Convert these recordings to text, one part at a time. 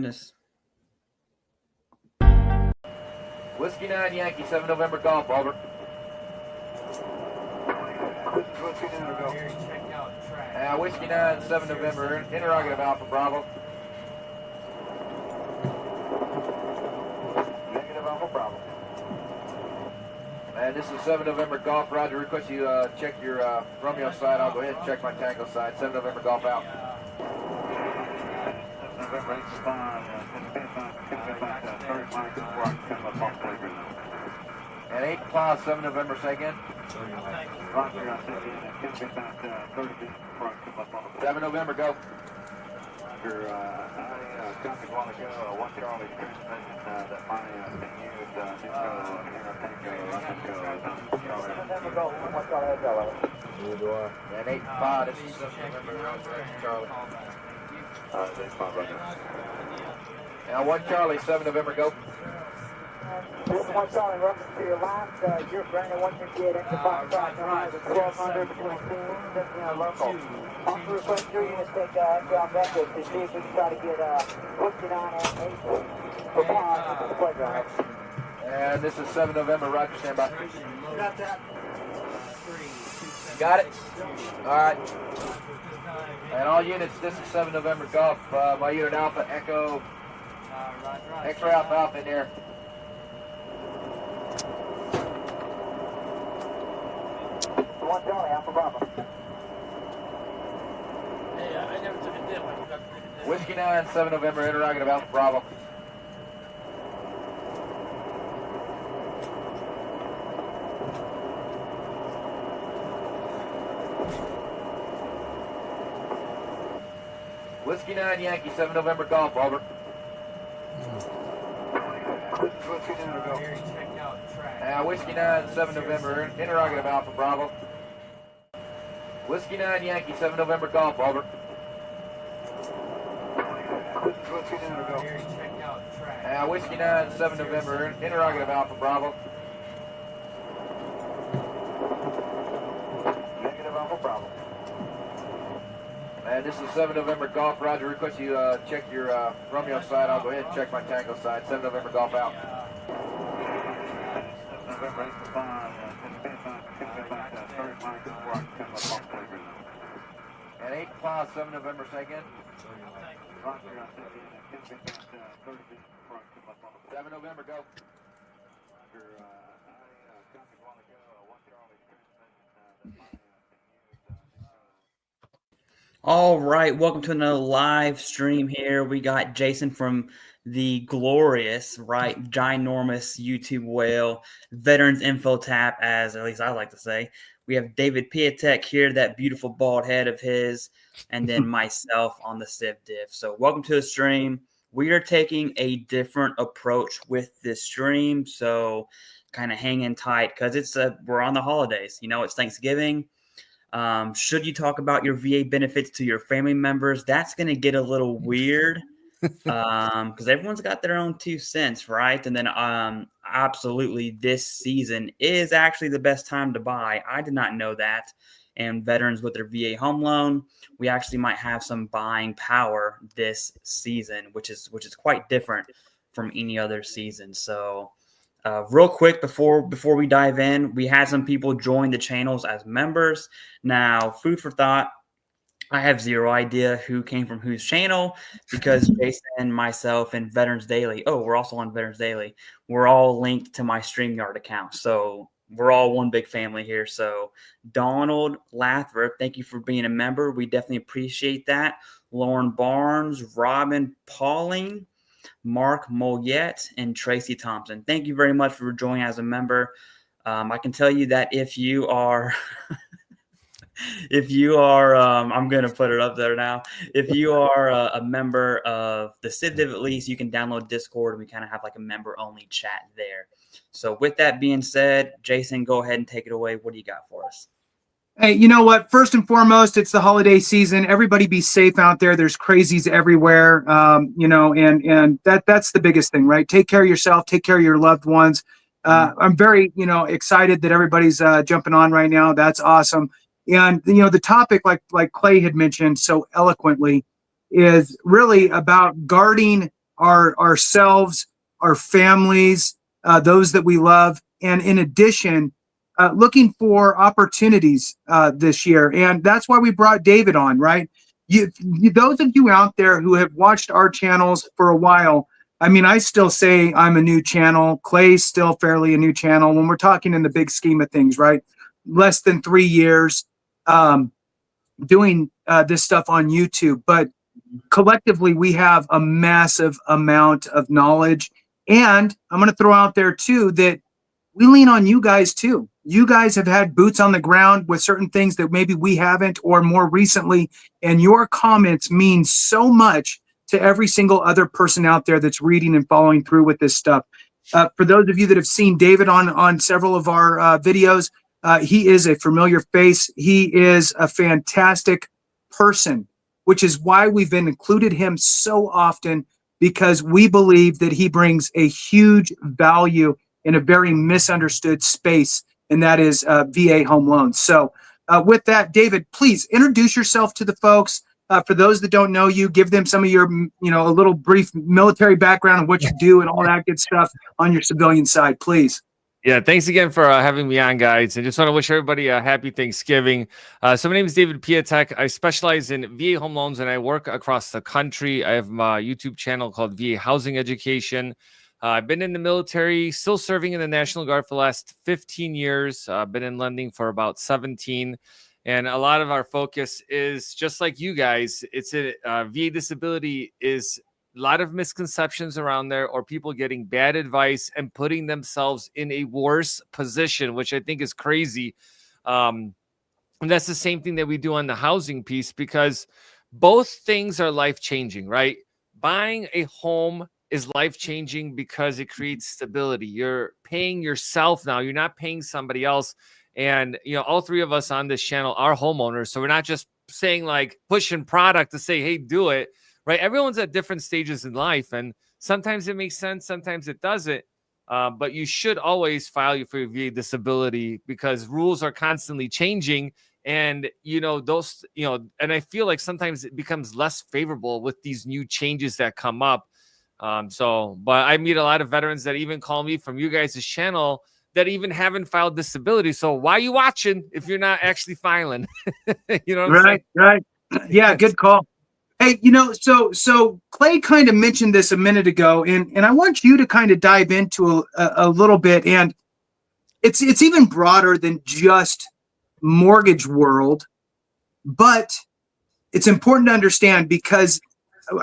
goodness. Whiskey 9 Yankee 7 November Golf, over. Whiskey 9 7 November, interrogative Alpha Bravo. Negative Alpha Bravo. And this is 7 November Golf, Roger. Request you check your Romeo side. I'll go ahead and check my Tango side. 7 November Golf out. 7 November 8 and 8 class 7 November, say again. 7 November, go. I copied a while ago, 1 Charlie transmission that my thing used, and 8 5, this is 7 November, Charlie. 8 5 right now. Now 1 Charlie, 7 November, go. 1 Charlie, welcome to your last. You're Brandon 158 into 5 5 1200 between teams and local. Also request 3 units take ground vectors to see if we can try to get 59 and 8 for pause to the playground. And this is 7 November, Roger, stand by. Got that. Got it? Alright. And all units, this is 7 November Golf. My unit Alpha, Echo, X-ray Alpha Alpha in there. One Charlie, Alpha Bravo. Hey, I never took a dip. I forgot to take a dip. Whiskey 9, 7 November, interrogative Alpha Bravo. Whiskey 9 Yankee, 7 November Golf, over. Whiskey 9, go. Whiskey 9, 7 November, interrogative Alpha Bravo. Whiskey 9 Yankee, 7 November Golf, over. Whiskey 9, go. Whiskey 9, 7 November, interrogative Alpha Bravo. Negative Alpha Bravo. And this is 7 November Golf, Roger. Request you check your Romeo side. I'll go ahead and check my Tango side. 7 November Golf out. 7 November 8 and 8 class 7 November, say again. 7 November, go. All right, welcome to another live stream here. We got Jason from the glorious, right, ginormous YouTube whale, Veterans Info Tap, as at least I like to say. We have David Piatek here, that beautiful bald head of his, and then myself on the Civ Div. So welcome to the stream. We are taking a different approach with this stream, so kind of hanging tight because we're on the holidays. You know, it's Thanksgiving. Should you talk about your VA benefits to your family members? That's going to get a little weird because everyone's got their own 2 cents, right? And then absolutely, this season is actually the best time to buy. I did not know that. And veterans with their VA home loan, we actually might have some buying power this season, which is quite different from any other season. So real quick, before we dive in, we had some people join the channels as members. Now, food for thought, I have zero idea who came from whose channel because Jason, myself, and Veterans Daily, we're also on Veterans Daily, we're all linked to my StreamYard account. So we're all one big family here. So Donald Lathrop, thank you for being a member. We definitely appreciate that. Lauren Barnes, Robin Pauling, Mark Mollet, and Tracy Thompson. Thank you very much for joining as a member. I can tell you that if you are, I'm going to put it up there now. If you are a member of the Civ Div, at least you can download Discord and we kind of have like a member only chat there. So with that being said, Jason, go ahead and take it away. What do you got for us? Hey, you know what? First and foremost, it's the holiday season. Everybody be safe out there. There's crazies everywhere, and that's the biggest thing, right? Take care of yourself. Take care of your loved ones. I'm very, excited that everybody's jumping on right now. That's awesome. And, the topic, like Clay had mentioned so eloquently, is really about guarding ourselves, our families, those that we love, and in addition, looking for opportunities this year. And that's why we brought David on, right? Those of you out there who have watched our channels for a while, I mean, I still say I'm a new channel. Clay's still fairly a new channel when we're talking in the big scheme of things, right? Less than 3 years doing this stuff on YouTube. But collectively, we have a massive amount of knowledge. And I'm going to throw out there, too, that we lean on you guys, too. You guys have had boots on the ground with certain things that maybe we haven't, or more recently. And your comments mean so much to every single other person out there that's reading and following through with this stuff. For those of you that have seen David on several of our videos, he is a familiar face. He is a fantastic person, which is why we've included him so often, because we believe that he brings a huge value in a very misunderstood space, and that is VA home loans. So with that, David, please introduce yourself to the folks. For those that don't know you, give them some of your, a little brief military background and what you do and all that good stuff on your civilian side, please. Yeah, thanks again for having me on, guys. I just want to wish everybody a happy Thanksgiving. So my name is David Piatek. I specialize in VA home loans, and I work across the country. I have my YouTube channel called VA Housing Education. I've been in the military, still serving in the National Guard for the last 15 years. I've been in lending for about 17. And a lot of our focus is just like you guys. It's VA disability is a lot of misconceptions around there, or people getting bad advice and putting themselves in a worse position, which I think is crazy. And that's the same thing that we do on the housing piece, because both things are life-changing, right? Buying a home is life-changing because it creates stability. You're paying yourself now. You're not paying somebody else. And, all three of us on this channel are homeowners. So we're not just saying, like, pushing product to say, hey, do it, right? Everyone's at different stages in life. And sometimes it makes sense. Sometimes it doesn't. But you should always file for your VA disability, because rules are constantly changing. And, and I feel like sometimes it becomes less favorable with these new changes that come up. But I meet a lot of veterans that even call me from you guys' channel that even haven't filed disability. So why are you watching if you're not actually filing? You know what I'm saying? Right. Yeah, good call. Hey, so Clay kind of mentioned this a minute ago, and I want you to kind of dive into a little bit. And it's even broader than just mortgage world, but it's important to understand, because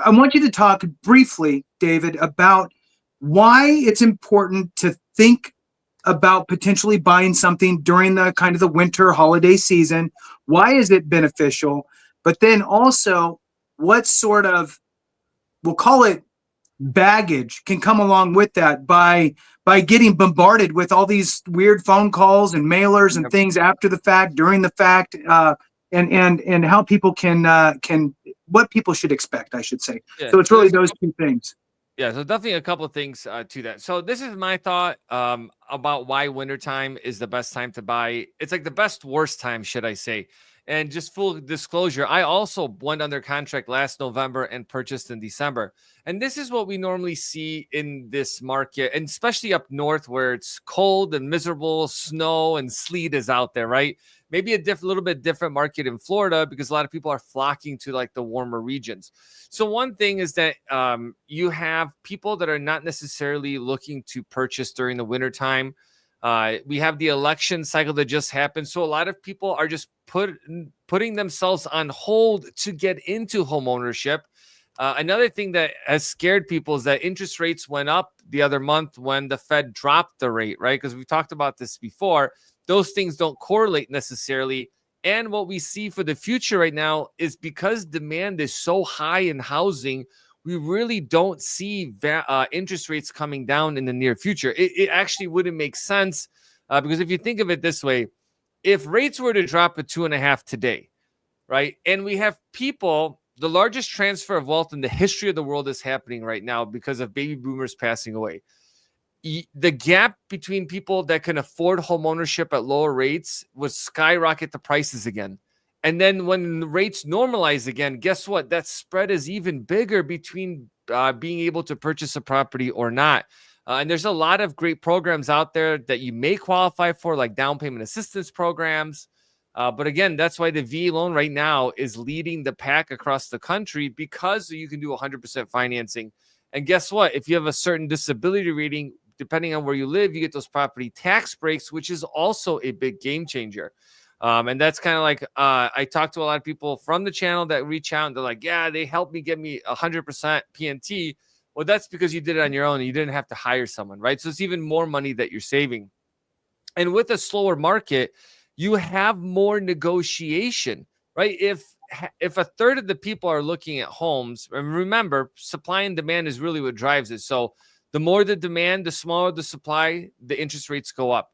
I want you to talk briefly, David, about why it's important to think about potentially buying something during the kind of the winter holiday season. Why is it beneficial? But then also, what sort of, we'll call it baggage, can come along with that by getting bombarded with all these weird phone calls and mailers and things after the fact, during the fact, and how people can what people should expect, I should say. Yeah, so it's really those two things. Yeah, so definitely a couple of things to that. So this is my thought about why wintertime is the best time to buy. It's like the best, worst time, should I say. And just full disclosure, I also went under contract last November and purchased in December. And this is what we normally see in this market, and especially up north where it's cold and miserable, snow and sleet is out there, right? Maybe a little bit different market in Florida, because a lot of people are flocking to like the warmer regions. So one thing is that you have people that are not necessarily looking to purchase during the wintertime. We have the election cycle that just happened. So a lot of people are just putting themselves on hold to get into home ownership. Another thing that has scared people is that interest rates went up the other month when the Fed dropped the rate, right? Because we talked about this before. Those things don't correlate necessarily. And what we see for the future right now is, because demand is so high in housing, we really don't see interest rates coming down in the near future. It actually wouldn't make sense because if you think of it this way, if rates were to drop at 2.5 today, right? And we have people, the largest transfer of wealth in the history of the world is happening right now because of baby boomers passing away. The gap between people that can afford home ownership at lower rates would skyrocket the prices again. And then when the rates normalize again, guess what? That spread is even bigger between being able to purchase a property or not. And there's a lot of great programs out there that you may qualify for, like down payment assistance programs. But again, that's why the VA loan right now is leading the pack across the country, because you can do 100% financing. And guess what? If you have a certain disability rating, depending on where you live, you get those property tax breaks, which is also a big game changer. And that's kind of like, I talk to a lot of people from the channel that reach out and they're like, yeah, they helped me get me 100% PNT. Well, that's because you did it on your own and you didn't have to hire someone, right? So it's even more money that you're saving. And with a slower market, you have more negotiation, right? If a third of the people are looking at homes, and remember, supply and demand is really what drives it. So the more the demand, the smaller the supply, the interest rates go up.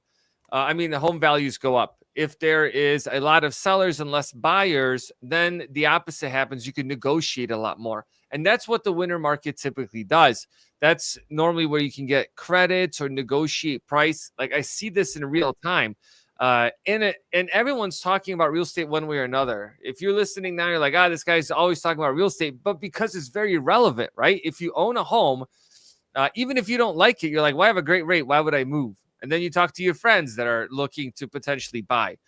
The home values go up. If there is a lot of sellers and less buyers, then the opposite happens. You can negotiate a lot more. And that's what the winter market typically does. That's normally where you can get credits or negotiate price. Like I see this in real time. And everyone's talking about real estate one way or another. If you're listening now, you're like, this guy's always talking about real estate, but because it's very relevant, right? If you own a home, even if you don't like it, you're like, well, I have a great rate. Why would I move? And then you talk to your friends that are looking to potentially buy.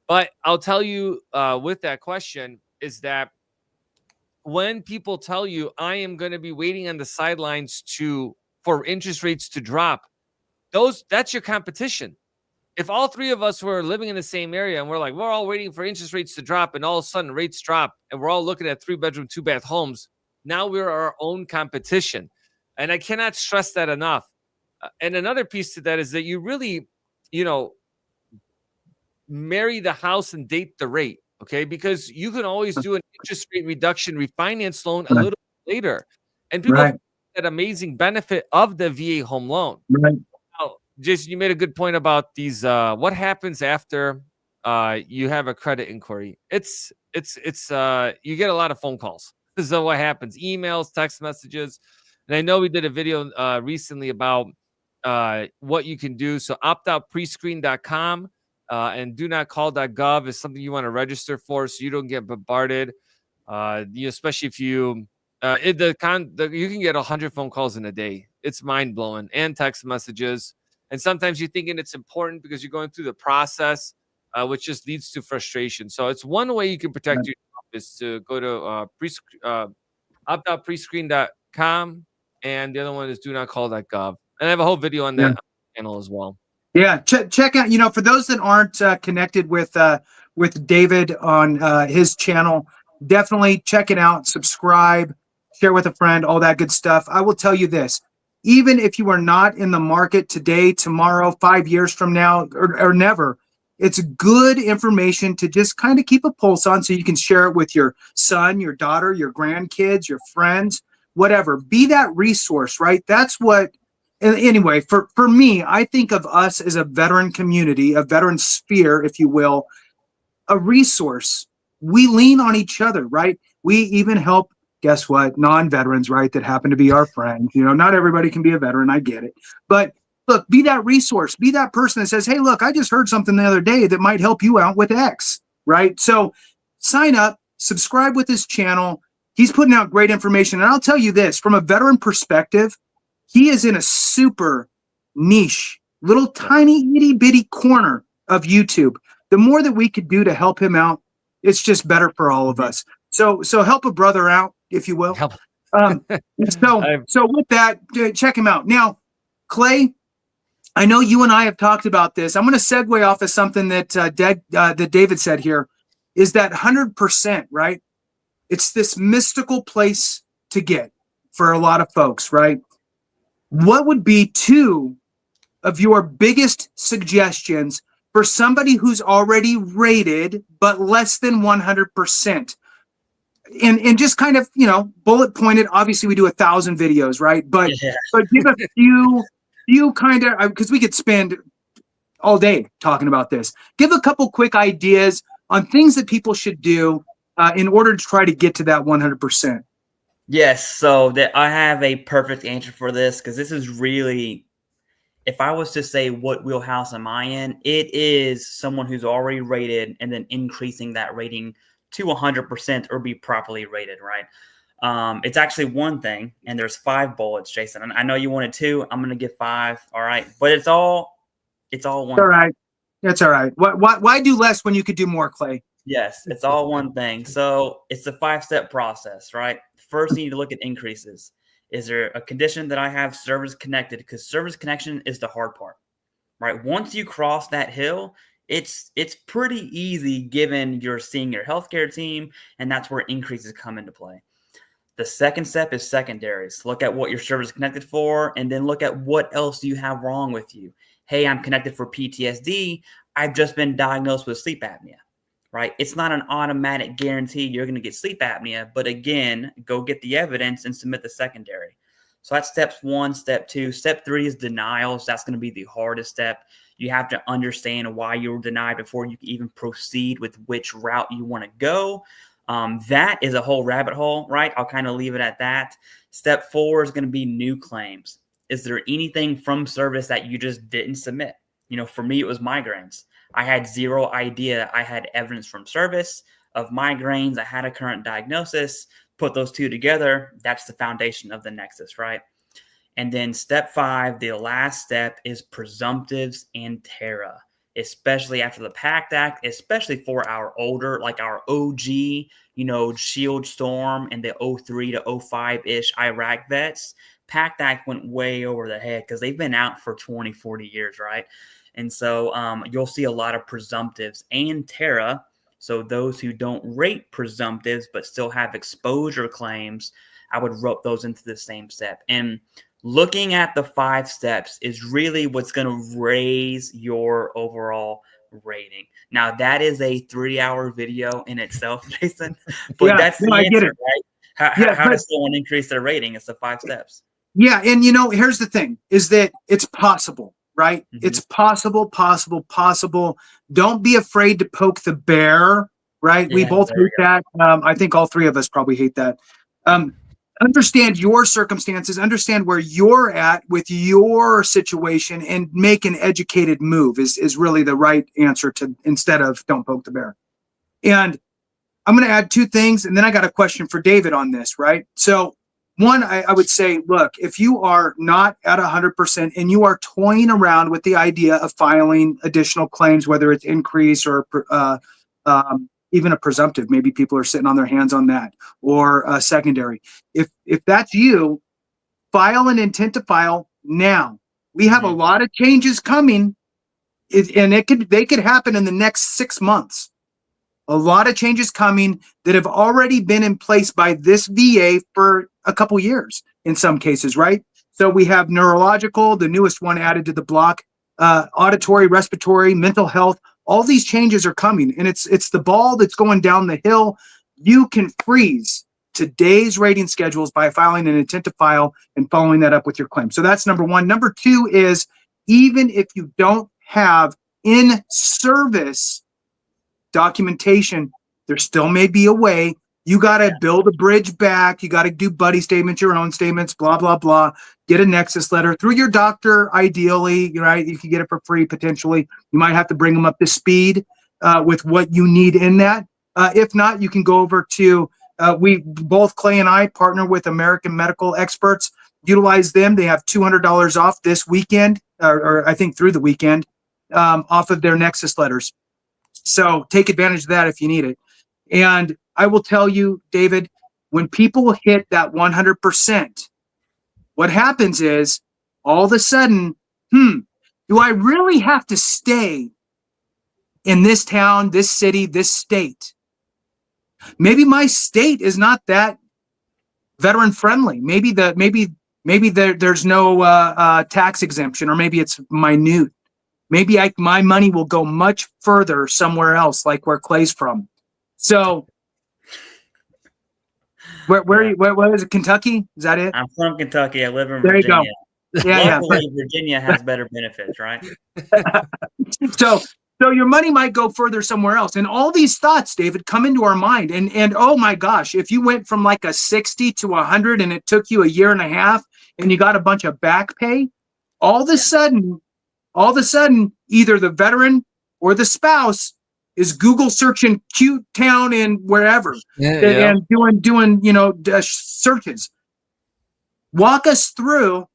But I'll tell you with that question is that when people tell you, I am going to be waiting on the sidelines for interest rates to drop, that's your competition. If all three of us were living in the same area and we're all waiting for interest rates to drop, and all of a sudden rates drop and we're all looking at 3-bedroom, 2-bath homes, now we're our own competition. And I cannot stress that enough. And another piece to that is that you really, marry the house and date the rate, okay? Because you can always do an interest rate reduction refinance loan a little bit later. And people have that amazing benefit of the VA home loan. Right. Now, Jason, you made a good point about these. What happens after you have a credit inquiry? It's you get a lot of phone calls. This is what happens: emails, text messages. And I know we did a video recently about what you can do. So optoutprescreen.com and do not call.gov is something you want to register for so you don't get bombarded. Especially if you you can get 100 phone calls in a day. It's mind blowing, and text messages. And sometimes you're thinking it's important because you're going through the process, which just leads to frustration. So it's one way you can protect yourself is to go to optoutprescreen.com, and the other one is do not call.gov. And I have a whole video on that channel as well. Yeah, check out. For those that aren't connected with David on his channel, definitely check it out. Subscribe, share with a friend, all that good stuff. I will tell you this: even if you are not in the market today, tomorrow, 5 years from now, or never, it's good information to just kind of keep a pulse on, so you can share it with your son, your daughter, your grandkids, your friends, whatever. Be that resource, right? That's what. Anyway, for me, I think of us as a veteran community, a veteran sphere, if you will, a resource. We lean on each other, right? We even help, guess what, non-veterans, right, that happen to be our friends. Not everybody can be a veteran. I get it. But look, be that resource. Be that person that says, hey, look, I just heard something the other day that might help you out with X, right? So sign up, subscribe with his channel. He's putting out great information. And I'll tell you this, from a veteran perspective, he is in a super niche, little tiny itty bitty corner of YouTube. The more that we could do to help him out, it's just better for all of us. So help a brother out, if you will. So with that, check him out. Now, Clay, I know you and I have talked about this. I'm going to segue off of something that David said here, is that 100%, right? It's this mystical place to get for a lot of folks, right? What would be 2 of your biggest suggestions for somebody who's already rated but less than 100%? And just kind of, bullet pointed. Obviously, we do 1,000 videos, right? But give a few kind of, because we could spend all day talking about this. Give a couple quick ideas on things that people should do in order to try to get to that 100%. Yes, so that I have a perfect answer for this, because this is really, if I was to say what wheelhouse am I in, it is someone who's already rated and then increasing that rating to 100% or be properly rated, right? It's actually one thing, and there's 5 bullets, Jason. And I know you wanted 2. I'm going to give 5. All right, but it's all one. All right, that's all right. Why do less when you could do more, Clay? Yes, it's all one thing. So it's a 5-step process, right? First, you need to look at increases. Is there a condition that I have service connected? Because service connection is the hard part, right? Once you cross that hill, it's pretty easy given you're seeing your healthcare team, and that's where increases come into play. The second step is secondaries. Look at what your service is connected for, and then look at what else you have wrong with you. Hey, I'm connected for PTSD. I've just been diagnosed with sleep apnea, right? It's not an automatic guarantee you're going to get sleep apnea, but again, go get the evidence and submit the secondary. So that's steps 1, step 2. Step 3 is denials. That's going to be the hardest step. You have to understand why you were denied before you can even proceed with which route you want to go. That is a whole rabbit hole, right? I'll kind of leave it at that. Step 4 is going to be new claims. Is there anything from service that you just didn't submit? You know, for me, it was migraines. I had zero idea I had evidence from service of migraines. I had a current diagnosis. Put those 2 together. That's the foundation of the Nexus, right? And then step 5, the last step, is presumptives and TARA, especially after the PACT Act, especially for our older, like our OG, you know, Shield Storm and the 03 to 05-ish Iraq vets. PACT Act went way over the head because they've been out for 20, 40 years, right? And so you'll see a lot of presumptives and TARA. So those who don't rate presumptives but still have exposure claims, I would rope those into the same step. And looking at the 5 steps is really what's going to raise your overall rating. Now, that is a 3-hour video in itself, Jason, but Yeah, that's the no, I get answer, it. right? How does someone increase their rating? It's the 5 steps. Yeah, and you know, here's the thing: is that it's possible, right? Mm-hmm. It's possible. Don't be afraid to poke the bear, right? We both hate that. I think all 3 of us probably hate that. Understand your circumstances, understand where you're at with your situation, and make an educated move is really the right answer to, instead of don't poke the bear. And I'm going to add 2 things, and then I got a question for David on this, right? So one, I would say, look, if you are not at 100% and you are toying around with the idea of filing additional claims, whether it's increase or even a presumptive, maybe people are sitting on their hands on that, or a secondary. If that's you, file an intent to file now. We have a lot of changes coming, and they could happen in the next 6 months. A lot of changes coming that have already been in place by this VA for a couple years in some cases, right? So we have neurological, the newest one added to the block, auditory, respiratory, mental health. All these changes are coming, and it's the ball that's going down the hill. You can freeze today's rating schedules by filing an intent to file and following that up with your claim. So that's number 1. Number 2 is, even if you don't have in-service documentation, there still may be a way. You got to build a bridge back. You got to do buddy statements, your own statements, blah, blah, blah. Get a Nexus letter through your doctor, ideally, right? You can get it for free, potentially. You might have to bring them up to speed with what you need in that. If not, you can go over to, both Clay and I partner with American Medical Experts. Utilize them. They have $200 off this weekend, or I think through the weekend, off of their Nexus letters. So take advantage of that if you need it. And I will tell you, David, when people hit that 100%, what happens is all of a sudden, do I really have to stay in this town, this city, this state? Maybe my state is not that veteran friendly. Maybe there's no tax exemption, or maybe it's minute. Maybe my money will go much further somewhere else, like where Clay's from. So, where is it? Kentucky? Is that it? I'm from Kentucky. I live in There Virginia. You go. Yeah, Luckily, Virginia has better benefits, right? So your money might go further somewhere else. And all these thoughts, David, come into our mind. And oh my gosh, if you went from like a 60 to 100 and it took you a year and a half and you got a bunch of back pay, all of a sudden, either the veteran or the spouse is Google searching cute town and wherever, Yeah. and doing searches. Walk us through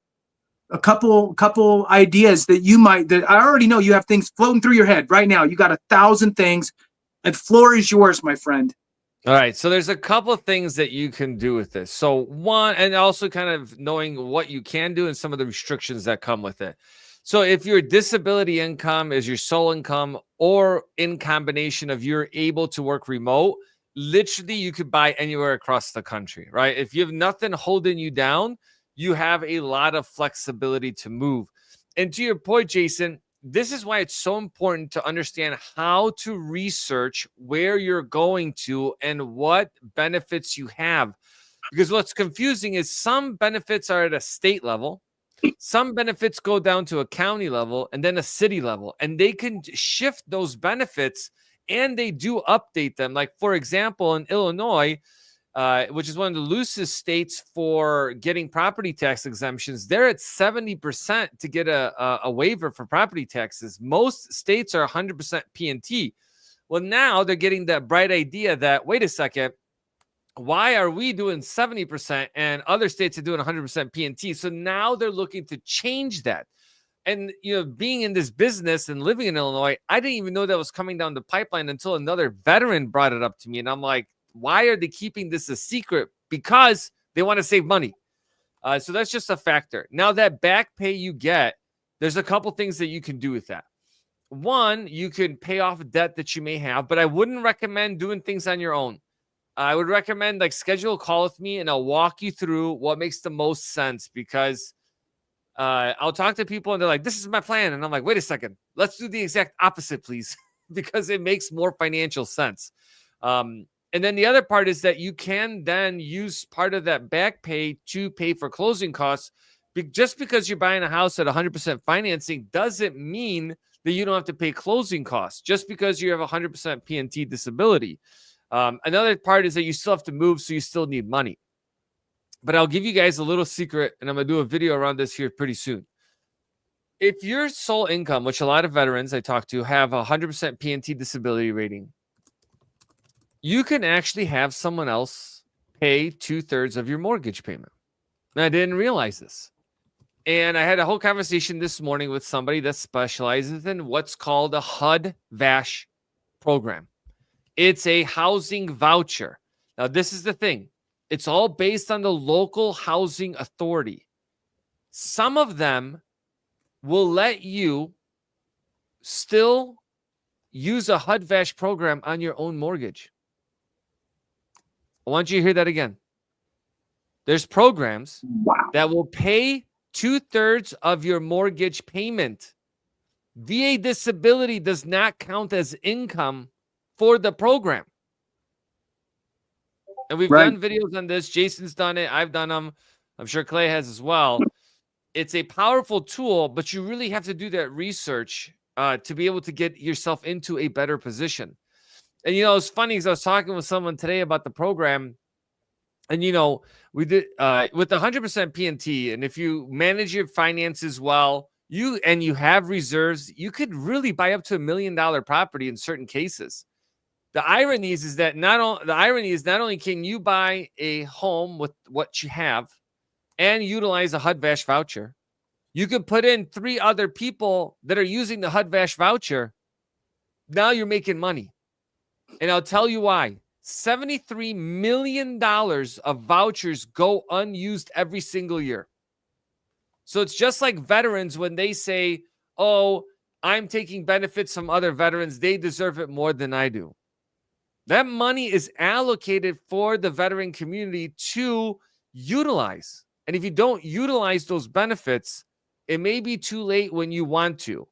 a couple ideas that I already know you have things floating through your head right now. You got 1,000 things. The floor is yours, my friend. All right. So there's a couple of things that you can do with this. So one, and also kind of knowing what you can do and some of the restrictions that come with it. So if your disability income is your sole income, or in combination of you're able to work remote, literally you could buy anywhere across the country, right? If you have nothing holding you down, you have a lot of flexibility to move. And to your point, Jason, this is why it's so important to understand how to research where you're going to and what benefits you have. Because what's confusing is some benefits are at a state level, some benefits go down to a county level, and then a city level, and they can shift those benefits, and they do update them. Like, for example, in Illinois, which is one of the loosest states for getting property tax exemptions, they're at 70% to get a waiver for property taxes. Most states are 100% P&T. Well, now they're getting that bright idea that, wait a second, why are we doing 70% and other states are doing 100% P&T? So now they're looking to change that. And, being in this business and living in Illinois, I didn't even know that was coming down the pipeline until another veteran brought it up to me. And I'm like, why are they keeping this a secret? Because they want to save money. So that's just a factor. Now, that back pay you get, there's a couple things that you can do with that. One, you can pay off a debt that you may have, but I wouldn't recommend doing things on your own. I would recommend schedule a call with me and I'll walk you through what makes the most sense, because I'll talk to people and they're like, this is my plan. And I'm like, wait a second, let's do the exact opposite, please, because it makes more financial sense. And then the other part is that you can then use part of that back pay to pay for closing costs. Just because you're buying a house at 100% financing doesn't mean that you don't have to pay closing costs just because you have 100% P&T disability. Another part is that you still have to move, so you still need money. But I'll give you guys a little secret, and I'm going to do a video around this here pretty soon. If your sole income, which a lot of veterans I talk to have 100% P&T disability rating, you can actually have someone else pay 2/3 of your mortgage payment. And I didn't realize this. And I had a whole conversation this morning with somebody that specializes in what's called a HUD-VASH program. It's a housing voucher. Now, this is the thing. It's all based on the local housing authority. Some of them will let you still use a HUD-VASH program on your own mortgage. I want you to hear that again. There's programs that will pay 2/3 of your mortgage payment. VA disability does not count as income for the program. And we've done videos on this. Jason's done it. I've done them. I'm sure Clay has as well. It's a powerful tool, but you really have to do that research to be able to get yourself into a better position. And, it's funny because I was talking with someone today about the program. And, we did with 100% P&T. And if you manage your finances well, you have reserves, you could really buy up to $1 million property in certain cases. The irony is that not only can you buy a home with what you have and utilize a HUD-VASH voucher, you could put in 3 other people that are using the HUD-VASH voucher. Now you're making money. And I'll tell you why. $73 million of vouchers go unused every single year. So it's just like veterans when they say, oh, I'm taking benefits from other veterans. They deserve it more than I do. That money is allocated for the veteran community to utilize. And if you don't utilize those benefits, it may be too late when you want to.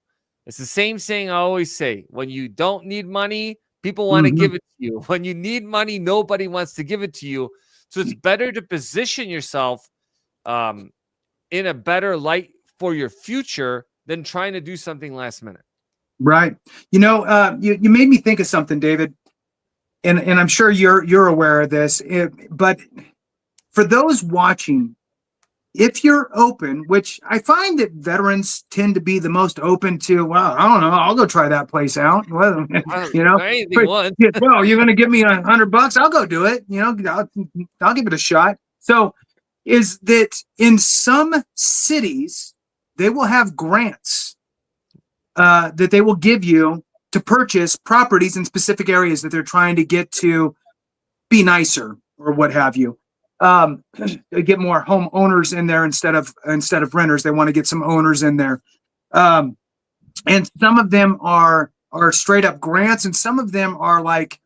It's the same saying I always say. When you don't need money, people want to give it to you. When you need money, nobody wants to give it to you. So it's better to position yourself in a better light for your future than trying to do something last minute. Right. You made me think of something, David. And I'm sure you're aware of this, but for those watching, if you're open, which I find that veterans tend to be the most open to, well, I don't know, I'll go try that place out. Well, you know, anything once. well, you're going to give me $100, I'll go do it. You know, I'll give it a shot. So is that in some cities, they will have grants that they will give you to purchase properties in specific areas that they're trying to get to be nicer or what have you. Get more homeowners in there instead of renters. They want to get some owners in there. And some of them are straight up grants, and some of them are like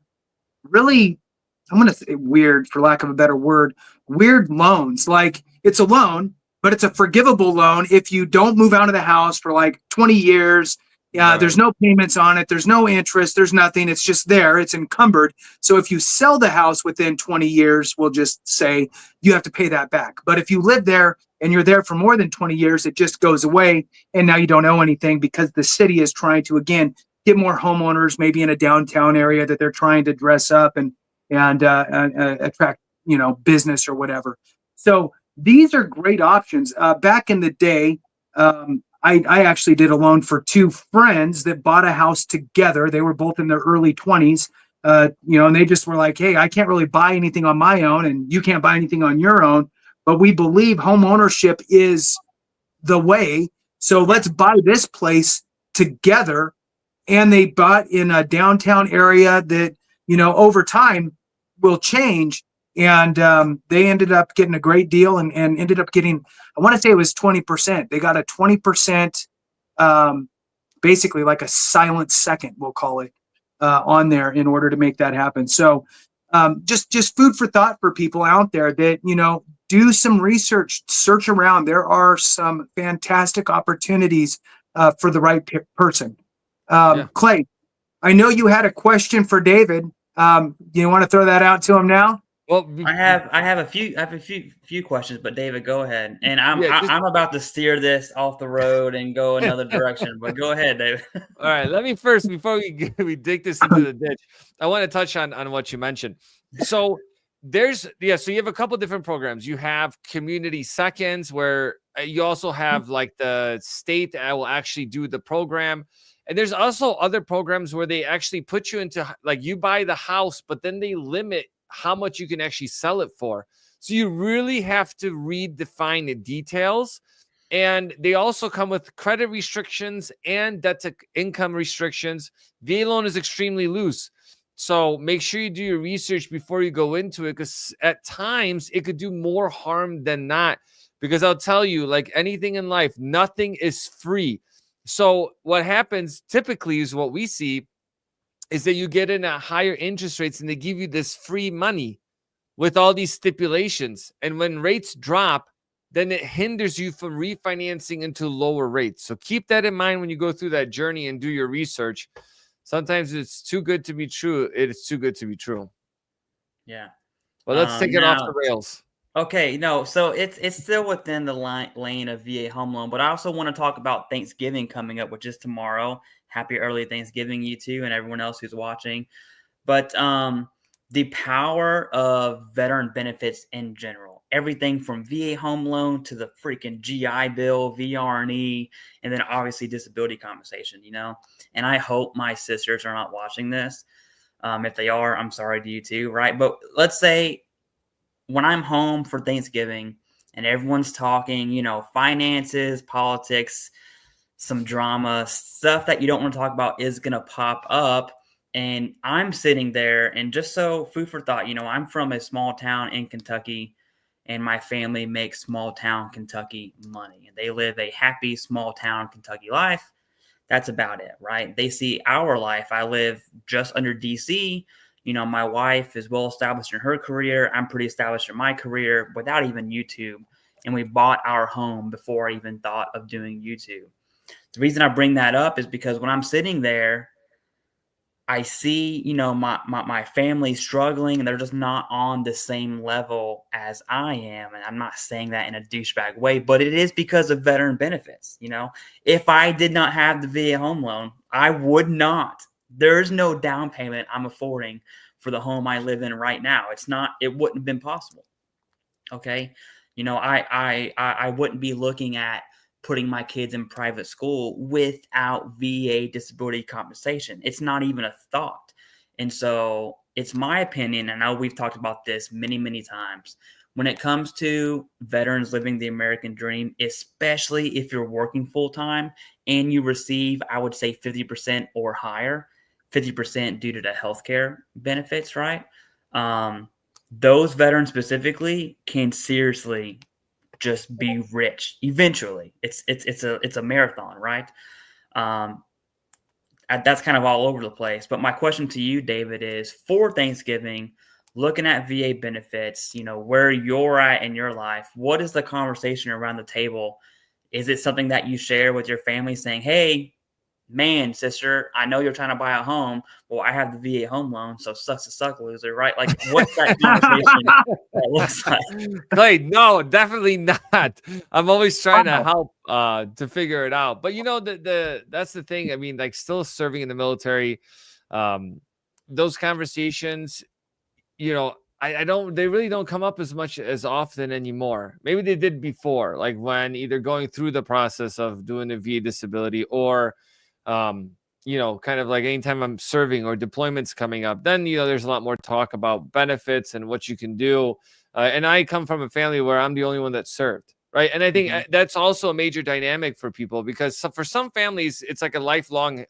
really, I'm going to say weird, for lack of a better word, weird loans. Like it's a loan, but it's a forgivable loan if you don't move out of the house for like 20 years. Yeah, there's no payments on it. There's no interest. There's nothing. It's just there. It's encumbered. So if you sell the house within 20 years, we'll just say you have to pay that back. But if you live there and you're there for more than 20 years, it just goes away. And now you don't owe anything because the city is trying to, again, get more homeowners, maybe in a downtown area that they're trying to dress up and attract, business or whatever. So these are great options. Back in the day, I actually did a loan for two friends that bought a house together. They were both in their early 20s, and they just were like, hey, I can't really buy anything on my own and you can't buy anything on your own, but we believe home ownership is the way. So let's buy this place together. And they bought in a downtown area that, over time will change. And they ended up getting a great deal and ended up getting, I want to say it was 20%. They got a 20%, basically like a silent second, we'll call it, on there in order to make that happen. So just food for thought for people out there that, do some research, search around. There are some fantastic opportunities for the right person. Clay, I know you had a question for David. You want to throw that out to him now? Well, I have a few questions, but David, go ahead. And I'm about to steer this off the road and go another direction. But go ahead, David. All right, let me first, before we dig this into the ditch, I want to touch on what you mentioned. So so you have a couple different programs. You have community seconds, where you also have like the state that will actually do the program. And there's also other programs where they actually put you into, like, you buy the house, but then they limit how much you can actually sell it for. So you really have to read the fine details. And they also come with credit restrictions and debt to income restrictions. VA loan is extremely loose. So make sure you do your research before you go into it, because at times it could do more harm than not. Because I'll tell you, like anything in life, nothing is free. So what happens typically is what we see is that you get in at higher interest rates and they give you this free money with all these stipulations. And when rates drop, then it hinders you from refinancing into lower rates. So keep that in mind when you go through that journey and do your research. Sometimes it's too good to be true. It's too good to be true. Yeah. Well, let's take it off the rails. Okay, no, so it's still within the lane of VA home loan, but I also want to talk about Thanksgiving coming up, which is tomorrow. Happy early Thanksgiving, you too, and everyone else who's watching. But the power of veteran benefits in general, everything from VA home loan to the freaking GI Bill, VRE, and then obviously disability compensation, And I hope my sisters are not watching this. If they are, I'm sorry to you too, right? But let's say when I'm home for Thanksgiving and everyone's talking, finances, politics, some drama, stuff that you don't want to talk about is going to pop up. And I'm sitting there, and just so food for thought, I'm from a small town in Kentucky, and my family makes small town Kentucky money. And they live a happy small town Kentucky life. That's about it, right? They see our life. I live just under DC. My wife is well established in her career. I'm pretty established in my career without even YouTube. And we bought our home before I even thought of doing YouTube. The reason I bring that up is because when I'm sitting there, I see, my family struggling, and they're just not on the same level as I am. And I'm not saying that in a douchebag way, but it is because of veteran benefits. If I did not have the VA home loan, I would not. There's no down payment I'm affording for the home I live in right now. It wouldn't have been possible. Okay. You know, I wouldn't be looking at putting my kids in private school without VA disability compensation. It's not even a thought. And so it's my opinion, and I know we've talked about this many, many times. When it comes to veterans living the American dream, especially if you're working full time and you receive, I would say 50% or higher, 50% due to the healthcare benefits, right? Those veterans specifically can seriously just be rich eventually. It's a marathon, right? That's kind of all over the place. But my question to you, David, is for Thanksgiving, looking at VA benefits, you know, where you're at in your life, what is the conversation around the table? Is it something that you share with your family saying, hey, man, sister, I know you're trying to buy a home. Well, I have the VA home loan, so sucks to suck, loser, right? Like, what's that conversation that looks like? Clay, no, definitely not. I'm always trying to help to figure it out. But you know, that's the thing. I mean, like still serving in the military, those conversations, you know, they really don't come up as much as often anymore. Maybe they did before, like when either going through the process of doing a VA disability or you know, kind of like anytime I'm serving or deployments coming up, then, you know, there's a lot more talk about benefits and what you can do. And I come from a family where I'm the only one that served. Right. And I think that's also a major dynamic for people because for some families, it's like a lifelong,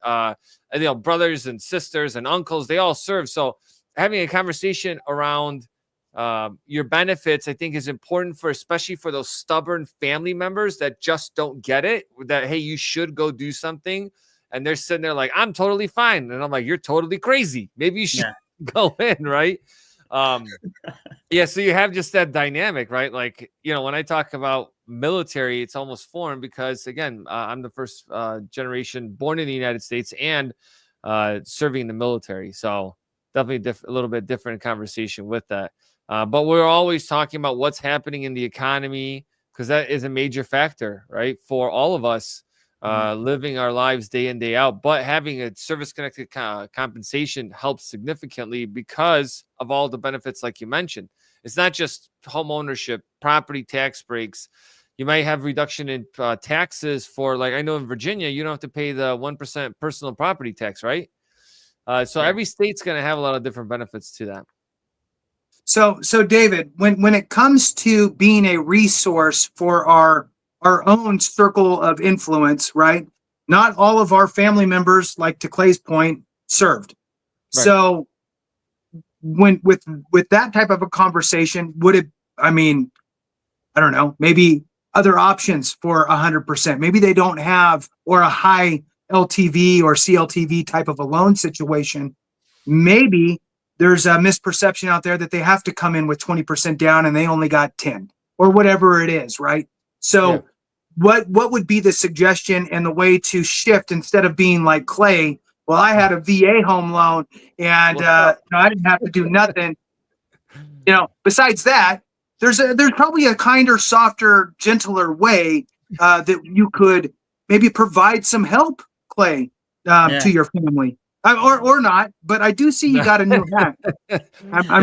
you know, brothers and sisters and uncles, they all serve. So having a conversation around your benefits, I think is important for, especially for those stubborn family members that just don't get it, that, hey, you should go do something. And they're sitting there like, I'm totally fine. And I'm like, you're totally crazy. Maybe you should go in, right? Yeah, so you have just that dynamic, right? Like, you know, when I talk about military, it's almost foreign because, again, I'm the first generation born in the United States and serving in the military. So definitely a little bit different conversation with that. But we're always talking about what's happening in the economy because that is a major factor, right? For all of us. Living our lives day in, day out, but having a service-connected compensation helps significantly because of all the benefits like you mentioned. It's not just home ownership, property tax breaks. You might have reduction in taxes for, like, I know in Virginia, you don't have to pay the 1% personal property tax, right? So every state's going to have a lot of different benefits to that. So David, when it comes to being a resource for our own circle of influence, right? Not all of our family members, like to Clay's point, served. Right. So when with that type of a conversation, would it, I mean, I don't know, maybe other options for 100%. Maybe they don't have, or a high LTV or CLTV type of a loan situation. Maybe there's a misperception out there that they have to come in with 20% down and they only got 10 or whatever it is, right? So what would be the suggestion and the way to shift instead of being like Clay? Well, I had a VA home loan and I didn't have to do nothing. You know, besides that, there's probably a kinder, softer, gentler way that you could maybe provide some help, Clay, to your family. Or not, but I do see you got a new hat. I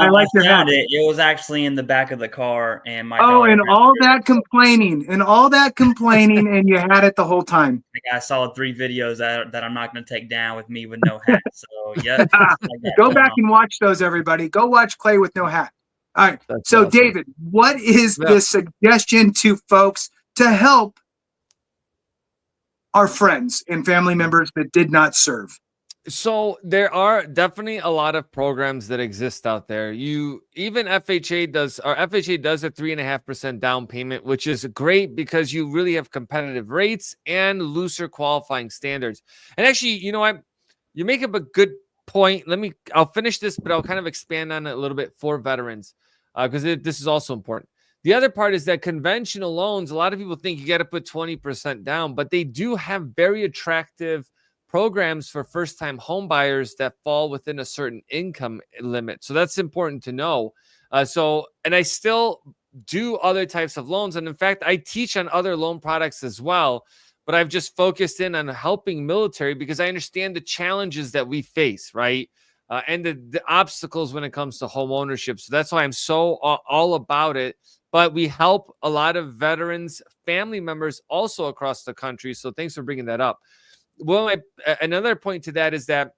like your hat. It was actually in the back of the car, and my and all that complaining, and you had it the whole time. I saw 3 videos that I'm not going to take down with me with no hat. So yeah, go back and watch those, everybody. Go watch Clay with no hat. All right. That's awesome. David, what is the suggestion to folks to help our friends and family members that did not serve? So there are definitely a lot of programs that exist out there. Even FHA does a 3.5% down payment, which is great because you really have competitive rates and looser qualifying standards. And actually, you know what? You make up a good point. I'll finish this, but I'll kind of expand on it a little bit for veterans because this is also important. The other part is that conventional loans, a lot of people think you got to put 20% down, but they do have very attractive programs for first-time home buyers that fall within a certain income limit. So that's important to know. And I still do other types of loans. And in fact, I teach on other loan products as well, but I've just focused in on helping military because I understand the challenges that we face, right? And the obstacles when it comes to home ownership. So that's why I'm so all about it but we help a lot of veterans, family members also across the country. So thanks for bringing that up. Well, another point to that is that,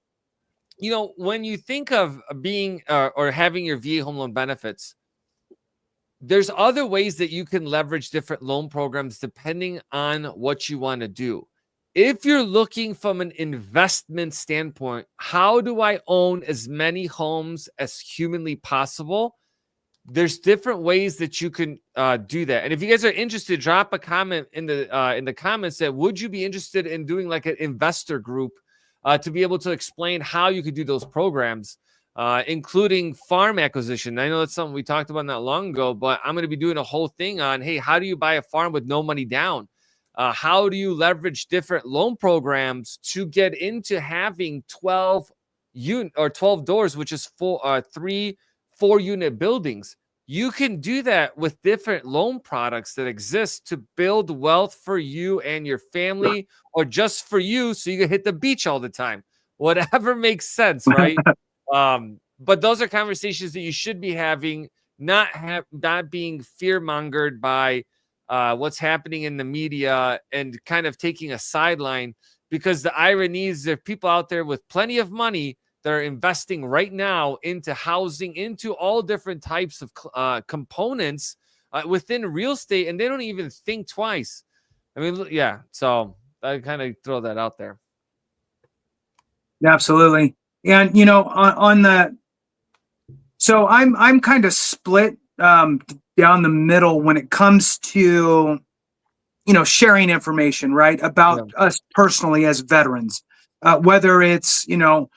you know, when you think of being or having your VA home loan benefits, there's other ways that you can leverage different loan programs depending on what you want to do. If you're looking from an investment standpoint, how do I own as many homes as humanly possible? There's different ways that you can do that. And if you guys are interested, drop a comment in the comments that would you be interested in doing like an investor group to be able to explain how you could do those programs, including farm acquisition. I know that's something we talked about not long ago, but I'm going to be doing a whole thing on, hey, how do you buy a farm with no money down? How do you leverage different loan programs to get into having 12 doors, which is 4-unit buildings? You can do that with different loan products that exist to build wealth for you and your family, or just for you so you can hit the beach all the time. Whatever makes sense, right? But those are conversations that you should be having, not being fear-mongered by what's happening in the media and kind of taking a sideline, because the irony is there are people out there with plenty of money that are investing right now into housing, into all different types of components within real estate, and they don't even think twice. I mean, yeah. So I kind of throw that out there. Absolutely. And, you know, on that, so I'm kind of split down the middle when it comes to, you know, sharing information, right, about us personally as veterans, whether it's, you know,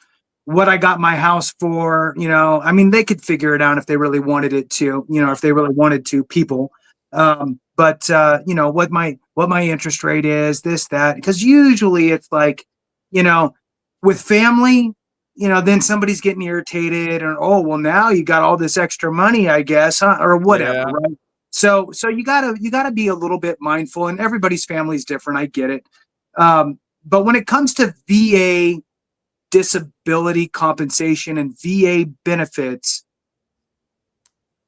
what I got my house for, you know, I mean, they could figure it out if they really wanted it to, you know, if they really wanted to, people. But you know, what my interest rate is, this, that, because usually it's like, you know, with family, you know, then somebody's getting irritated, and oh, well, now you got all this extra money, I guess, huh? Or whatever, right? So you gotta be a little bit mindful, and everybody's family is different. I get it. But when it comes to VA disability compensation and VA benefits,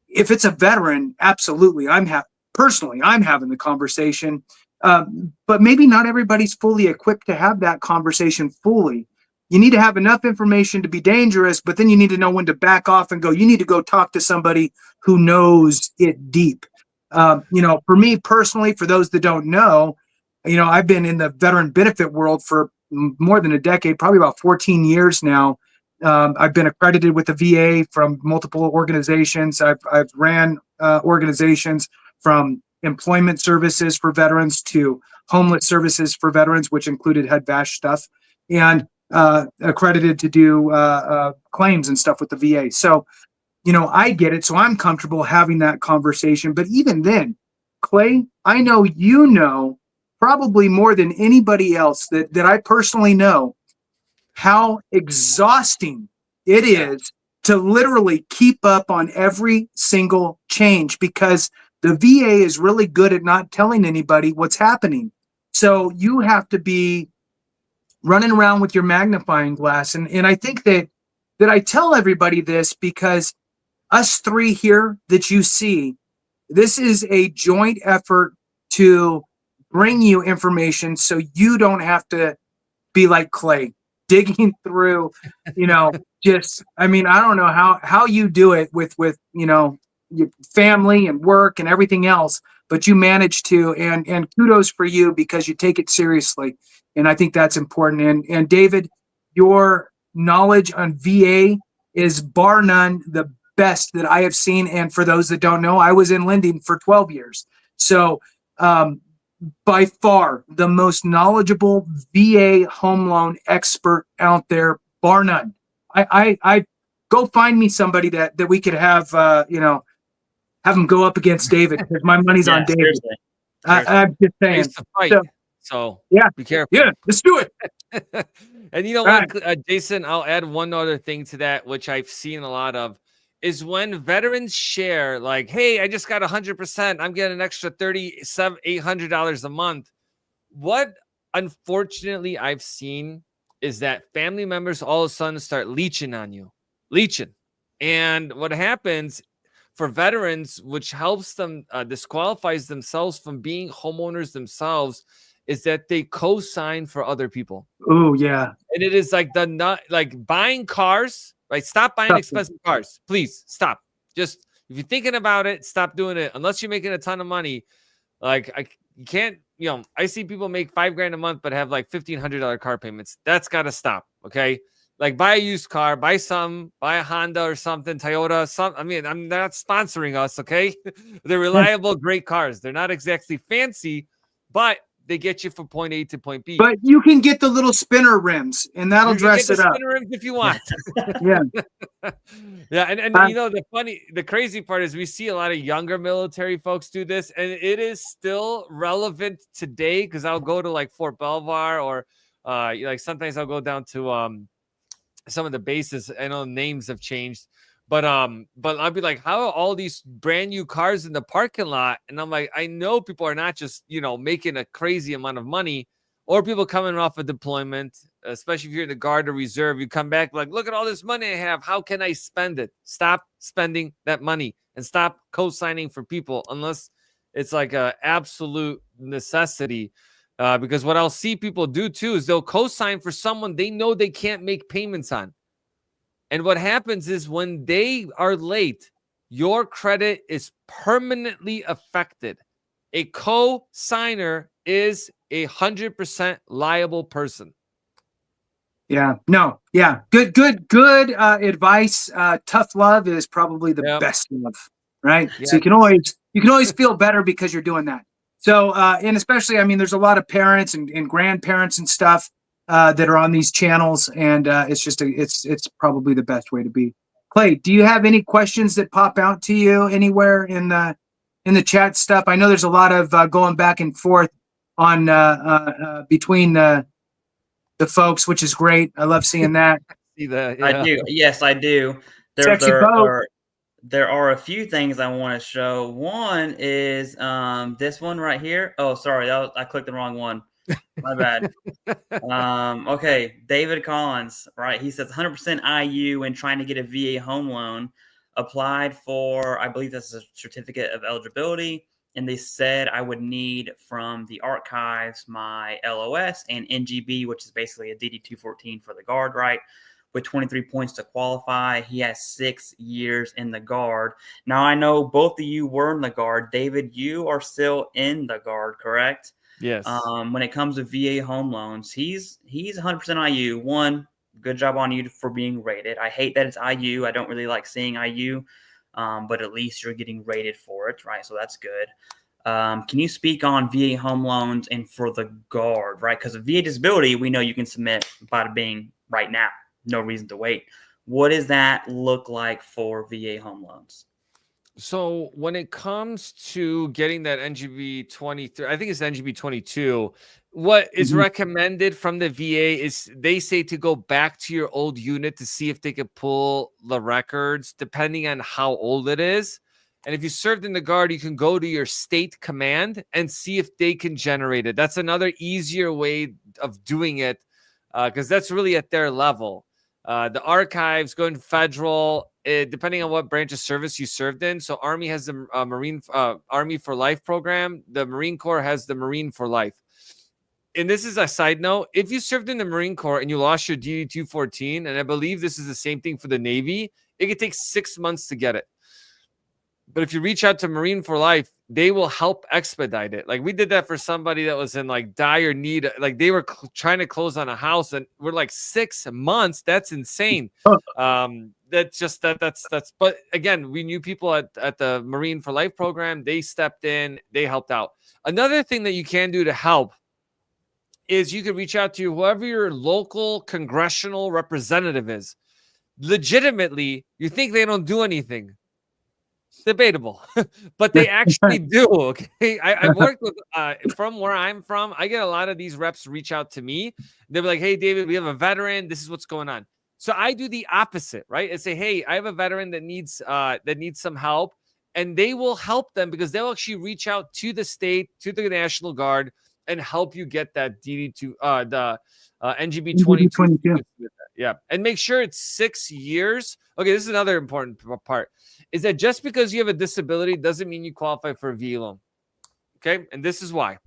if it's a veteran, absolutely, I'm having the conversation, but maybe not everybody's fully equipped to have that conversation fully. You need to have enough information to be dangerous, but then you need to know when to back off and go, you need to go talk to somebody who knows it deep. You know, for me personally, for those that don't know, you know, I've been in the veteran benefit world for more than a decade, probably about 14 years now. I've been accredited with the VA from multiple organizations. I've ran organizations from employment services for veterans to homeless services for veterans, which included HUD-VASH stuff, and accredited to do claims and stuff with the VA. So, you know, I get it. So I'm comfortable having that conversation. But even then, Clay, I know you know probably more than anybody else that I personally know how exhausting it is to literally keep up on every single change, because the VA is really good at not telling anybody what's happening. So you have to be running around with your magnifying glass. And I think that I tell everybody this because us three here that you see, this is a joint effort to bring you information so you don't have to be like Clay, digging through, you know, just, I mean, I don't know how you do it with, you know, your family and work and everything else, but you manage to, and kudos for you because you take it seriously. And I think that's important. And David, your knowledge on VA is bar none the best that I have seen. And for those that don't know, I was in lending for 12 years. So by far the most knowledgeable VA home loan expert out there, bar none. I go find me somebody that we could have, you know, have them go up against David, because my money's on David. I'm just saying. So yeah, be careful. Yeah, let's do it. And you know what, Jason, I'll add one other thing to that, which I've seen a lot of, is when veterans share, like, hey, I just got 100%, I'm getting an extra $800 a month. What unfortunately I've seen is that family members all of a sudden start leeching on you. And what happens, for veterans, which helps them disqualifies themselves from being homeowners themselves, is that they co-sign for other people. Oh yeah. And it is like like buying cars, right? Stop buying expensive cars. Please stop. Just if you're thinking about it, stop doing it. Unless you're making a ton of money. Like you can't, I see people make $5,000 a month, but have like $1,500 car payments. That's got to stop. Okay. Like buy a used car, buy a Honda or something, Toyota. I'm not sponsoring us. Okay. They're reliable, great cars. They're not exactly fancy, but they get you from point A to point B. But you can get the little spinner rims, and that'll dress it up. Spinner rims if you want. Yeah. Yeah, and the crazy part is we see a lot of younger military folks do this, and it is still relevant today because I'll go to like Fort Belvoir or like sometimes I'll go down to some of the bases. I know names have changed, but I'll be like, how are all these brand new cars in the parking lot? And I'm like, I know people are not just making a crazy amount of money, or people coming off a deployment, especially if you're in the Guard or Reserve. You come back like, look at all this money I have. How can I spend it? Stop spending that money and stop co-signing for people unless it's like a absolute necessity. Because what I'll see people do too is they'll co-sign for someone they know they can't make payments on. And what happens is when they are late, your credit is permanently affected. A co-signer is 100% liable person. Yeah. No. Yeah. Good advice. Tough love is probably the best love, right? Yeah. So you can always feel better because you're doing that. So, and especially, there's a lot of parents and grandparents and stuff that are on these channels, and it's probably the best way to be. Clay, do you have any questions that pop out to you anywhere in the chat stuff? I know there's a lot of going back and forth on between the folks, which is great. I love seeing that. See that? Yeah. I do. Yes, I do. There are a few things I want to show. One is this one right here. Oh, sorry, I clicked the wrong one. My bad. Okay, David Collins, right? He says 100% IU when trying to get a VA home loan. Applied for, I believe that's a certificate of eligibility. And they said I would need from the archives my LOS and NGB, which is basically a DD-214 for the Guard, right? With 23 points to qualify. He has 6 years in the Guard. Now, I know both of you were in the Guard. David, you are still in the Guard, correct? Yes. When it comes to VA home loans, he's 100% IU. One, good job on you for being rated. I hate that it's IU. I don't really like seeing IU. But at least you're getting rated for it, right? So that's good. Can you speak on VA home loans and for the Guard, right? Because of VA disability, we know you can submit bada bing right now. No reason to wait. What does that look like for VA home loans? So when it comes to getting that NGB 23, I think it's NGB 22, what is recommended from the VA is they say to go back to your old unit to see if they could pull the records, depending on how old it is. And if you served in the Guard, you can go to your state command and see if they can generate it. That's another easier way of doing it because that's really at their level. The archives, going federal, depending on what branch of service you served in. So Army has the Army for Life program. The Marine Corps has the Marine for Life. And this is a side note. If you served in the Marine Corps and you lost your DD-214, and I believe this is the same thing for the Navy, it could take 6 months to get it. But if you reach out to Marine for Life, they will help expedite it. Like we did that for somebody that was in like dire need. Like they were trying to close on a house and we're like 6 months. That's insane. That's. But again, we knew people at the Marine for Life program. They stepped in. They helped out. Another thing that you can do to help is you can reach out to whoever your local congressional representative is. Legitimately, you think they don't do anything. Debatable, but they actually do. Okay, I've worked with from where I'm from. I get a lot of these reps reach out to me. They're like, "Hey, David, we have a veteran. This is what's going on." So I do the opposite, right? And say, "Hey, I have a veteran that needs some help," and they will help them because they'll actually reach out to the state, to the National Guard, and help you get that DD2, the NGB 22. Yeah. And make sure it's 6 years. Okay, this is another important part, is that just because you have a disability doesn't mean you qualify for a VA loan. Okay. And this is why.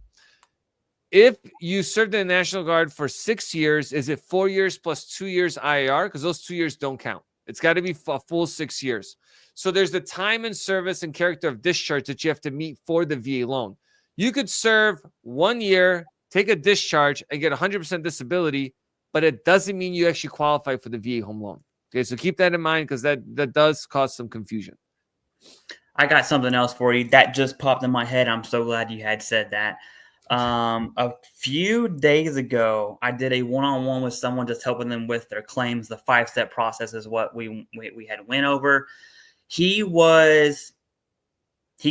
If you served in the National Guard for 6 years, is it 4 years plus 2 years IAR? Because those 2 years don't count. It's got to be a full 6 years. So there's the time and service and character of discharge that you have to meet for the VA loan. You could serve 1 year, take a discharge, and get 100% disability, but it doesn't mean you actually qualify for the VA home loan. Okay, so keep that in mind, because that does cause some confusion. I got something else for you that just popped in my head. I'm so glad you had said that. A few days ago, I did a one-on-one with someone, just helping them with their claims. The 5-step process is what we had went over. He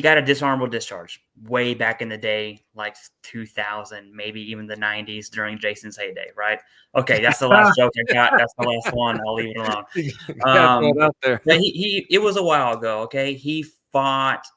got a dishonorable discharge way back in the day, like 2000, maybe even the 90s during Jason's heyday, right? Okay, that's the last joke I got. That's the last one. I'll leave it alone. Out there. It was a while ago, okay? He fought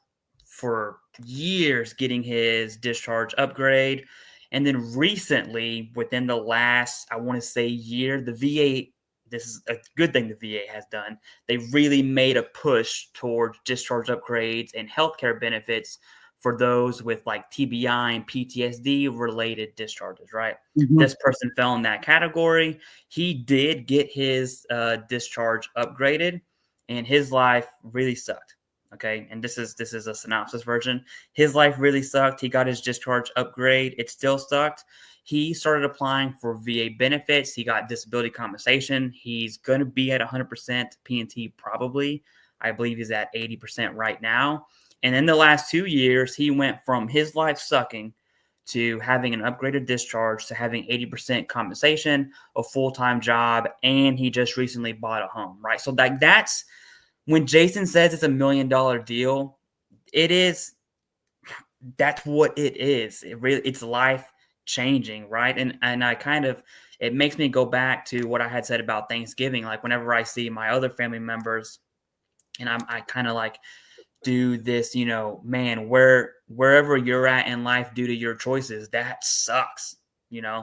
for years getting his discharge upgrade. And then recently, within the last, I want to say, year, the VA, this is a good thing the VA has done. They really made a push towards discharge upgrades and healthcare benefits for those with like TBI and PTSD related discharges, right? Mhm. This person fell in that category. He did get his discharge upgraded, and his life really sucked. Okay, and this is a synopsis version. His life really sucked. He got his discharge upgrade. It still sucked. He started applying for VA benefits. He got disability compensation. He's going to be at 100% P&T probably. I believe he's at 80% right now. And in the last 2 years, he went from his life sucking to having an upgraded discharge to having 80% compensation, a full-time job, and he just recently bought a home, right? So that's when Jason says it's $1 million deal, that's what it is. It's life changing, right? And I kind of, it makes me go back to what I had said about Thanksgiving. Like whenever I see my other family members, and I kind of like do this, man, wherever you're at in life due to your choices, that sucks.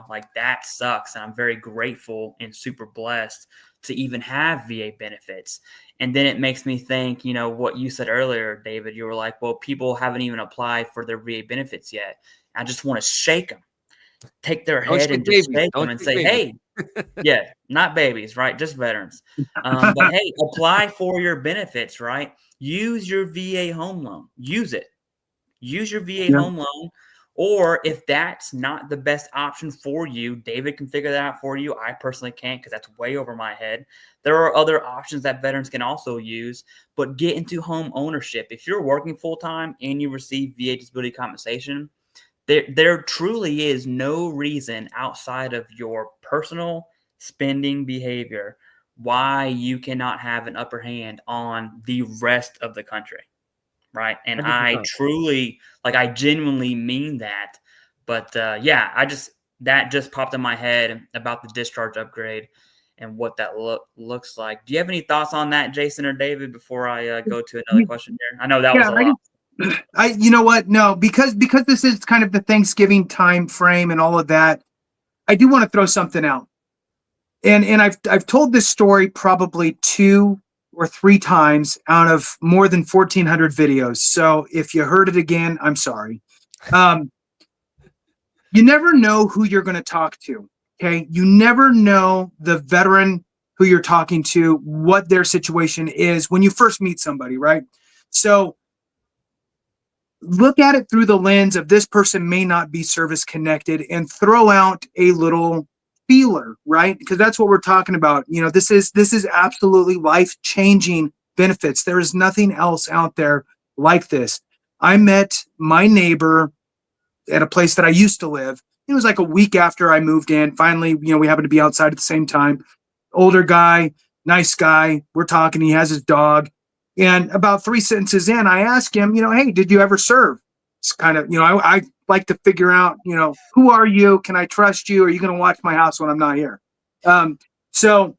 Like that sucks. And I'm very grateful and super blessed to even have VA benefits. And then it makes me think, what you said earlier, David, you were like, well, people haven't even applied for their VA benefits yet. I just want to shake them, take their head and just shake them and say, hey, yeah, not babies, right? Just veterans. But hey, apply for your benefits, right? Use your VA home loan. Use it. Use your VA home loan. Or if that's not the best option for you, David can figure that out for you. I personally can't, because that's way over my head. There are other options that veterans can also use, but get into home ownership. If you're working full-time and you receive VA disability compensation, there truly is no reason outside of your personal spending behavior why you cannot have an upper hand on the rest of the country. Right. And 100%. I truly, I genuinely mean that. But that just popped in my head about the discharge upgrade and what that looks like. Do you have any thoughts on that, Jason or David, before I go to another question here? I know that was a lot. You know what? No, because this is kind of the Thanksgiving time frame and all of that, I do want to throw something out. And I've told this story probably 2 or 3 times out of more than 1,400 videos. So if you heard it again, I'm sorry. You never know who you're going to talk to. Okay. You never know the veteran who you're talking to, what their situation is when you first meet somebody, right? So look at it through the lens of this person may not be service connected, and throw out a little feeler, right? Because that's what we're talking about. This is absolutely life-changing benefits. There is nothing else out there like this. I met my neighbor at a place that I used to live. It was like a week after I moved in. Finally, we happened to be outside at the same time. Older guy, nice guy. We're talking. He has his dog. And about 3 sentences in, I asked him, hey, did you ever serve? It's kind of, I like to figure out, who are you? Can I trust you? Are you going to watch my house when I'm not here? So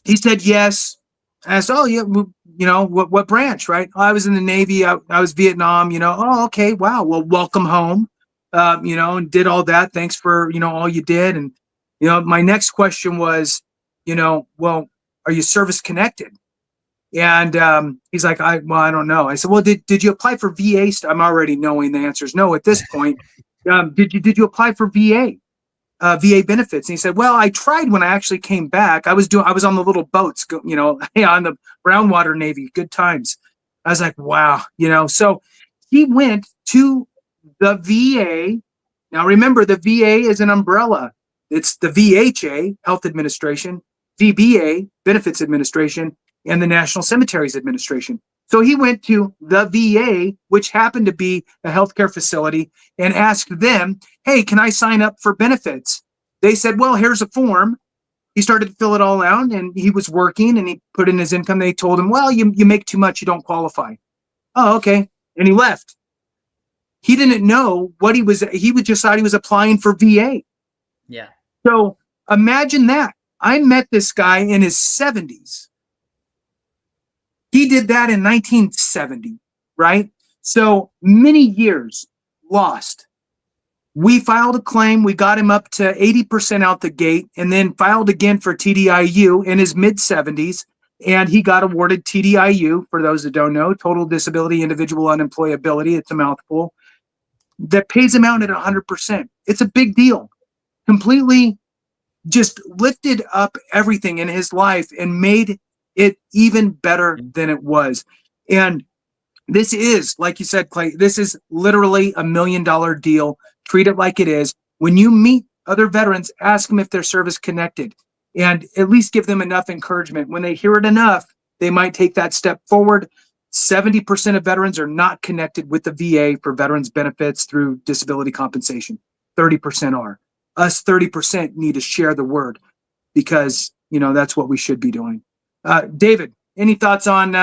he said, yes. I asked, oh, yeah, what branch, right? I was in the Navy. I was Vietnam, oh, okay. Wow. Well, welcome home, and did all that. Thanks for, all you did. And, my next question was, well, are you service connected? And he's like, I don't know. I said, well, did you apply for VA? I'm already knowing the answer is no at this point. Did you apply for VA benefits? And he said, well, I tried when I actually came back. I was on the little boats, on the brown water Navy, good times. I was like, wow, so he went to the VA. Now remember, the VA is an umbrella. It's the VHA, Health Administration, VBA, Benefits Administration, and the National Cemeteries Administration. So he went to the VA, which happened to be a healthcare facility, and asked them, hey, can I sign up for benefits? They said, well, here's a form. He started to fill it all out, and he was working, and he put in his income. They told him, well, you make too much, you don't qualify. Oh, okay. And he left. He didn't know what he would just thought he was applying for VA. Yeah. So imagine that. I met this guy in his 70s. He did that in 1970, right? So many years lost. We filed a claim. We got him up to 80% out the gate, and then filed again for TDIU in his mid-70s. And he got awarded TDIU, for those that don't know, Total Disability Individual Unemployability. It's a mouthful. That pays him out at 100%. It's a big deal. Completely just lifted up everything in his life and made it even better than it was. And this is, like you said, Clay, this is literally $1 million deal. Treat it like it is. When you meet other veterans, ask them if they're service connected, and at least give them enough encouragement. When they hear it enough, they might take that step forward. 70% of veterans are not connected with the VA for veterans benefits through disability compensation. 30% are. Us 30% need to share the word, because that's what we should be doing. David, any thoughts on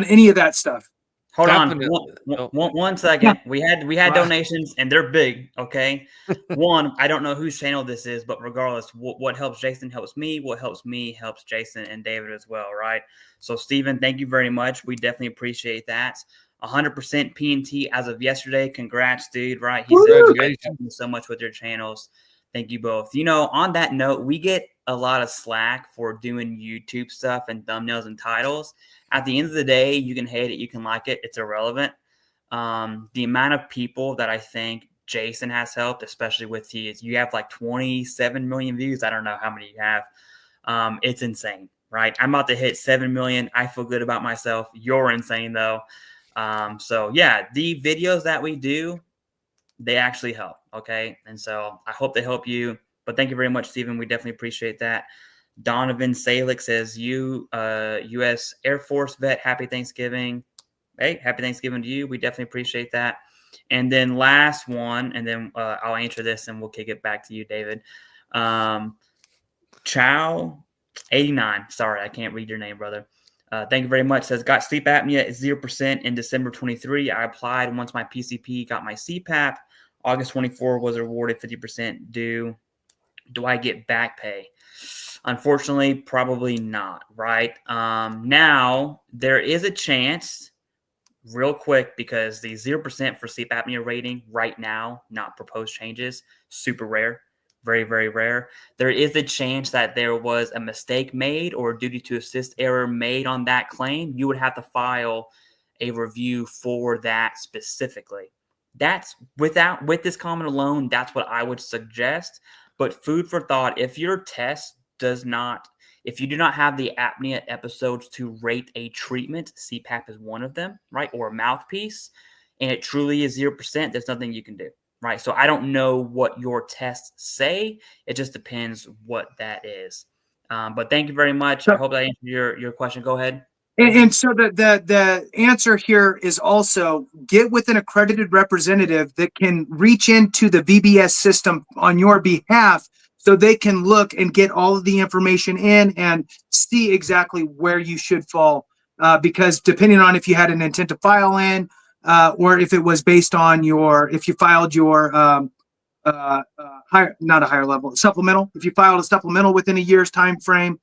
any of that stuff? Hold Definitely. on one second. Yeah. We had donations, and they're big. Okay. One, I don't know whose channel this is, but regardless, what helps Jason helps me. What helps me helps Jason and David as well, right? So Stephen, thank you very much. We definitely appreciate that. 100% P&T as of yesterday. Congrats, dude. Right? He said, thank you so much with your channels. Thank you both. On that note, we get a lot of slack for doing YouTube stuff and thumbnails and titles. At the end of the day, you can hate it, you can like it. It's irrelevant. The amount of people that I think Jason has helped, especially with you have like 27 million views. I don't know how many you have. It's insane, right? I'm about to hit 7 million. I feel good about myself. You're insane though. So yeah, the videos that we do, they actually help. Okay. And so I hope they help you, but thank you very much, Stephen. We definitely appreciate that. Donovan Salick says, U.S. Air Force vet, happy Thanksgiving. Hey, happy Thanksgiving to you. We definitely appreciate that. And then last one, and then I'll answer this and we'll kick it back to you, David. Chow 89. Sorry, I can't read your name, brother. Thank you very much. Says, got sleep apnea at 0% in December 23. I applied once my PCP got my CPAP. August 24 was awarded 50% due. Do I get back pay? Unfortunately, probably not, right? Now, there is a chance, real quick, because the 0% for sleep apnea rating right now, not proposed changes, super rare, very, very rare. There is a chance that there was a mistake made or a duty to assist error made on that claim. You would have to file a review for that specifically. That's with this comment alone, that's what I would suggest. But food for thought, if your test if you do not have the apnea episodes to rate a treatment, CPAP is one of them, right? Or a mouthpiece, and it truly is 0%, there's nothing you can do, right? So I don't know what your tests say. It just depends what that is. But thank you very much. I hope that answered your question. Go ahead. And so the answer here is also get with an accredited representative that can reach into the VBS system on your behalf, so they can look and get all of the information in and see exactly where you should fall. Because depending on if you had an intent to file in, or if it was based on if you filed your supplemental, if you filed a supplemental within a year's time frame,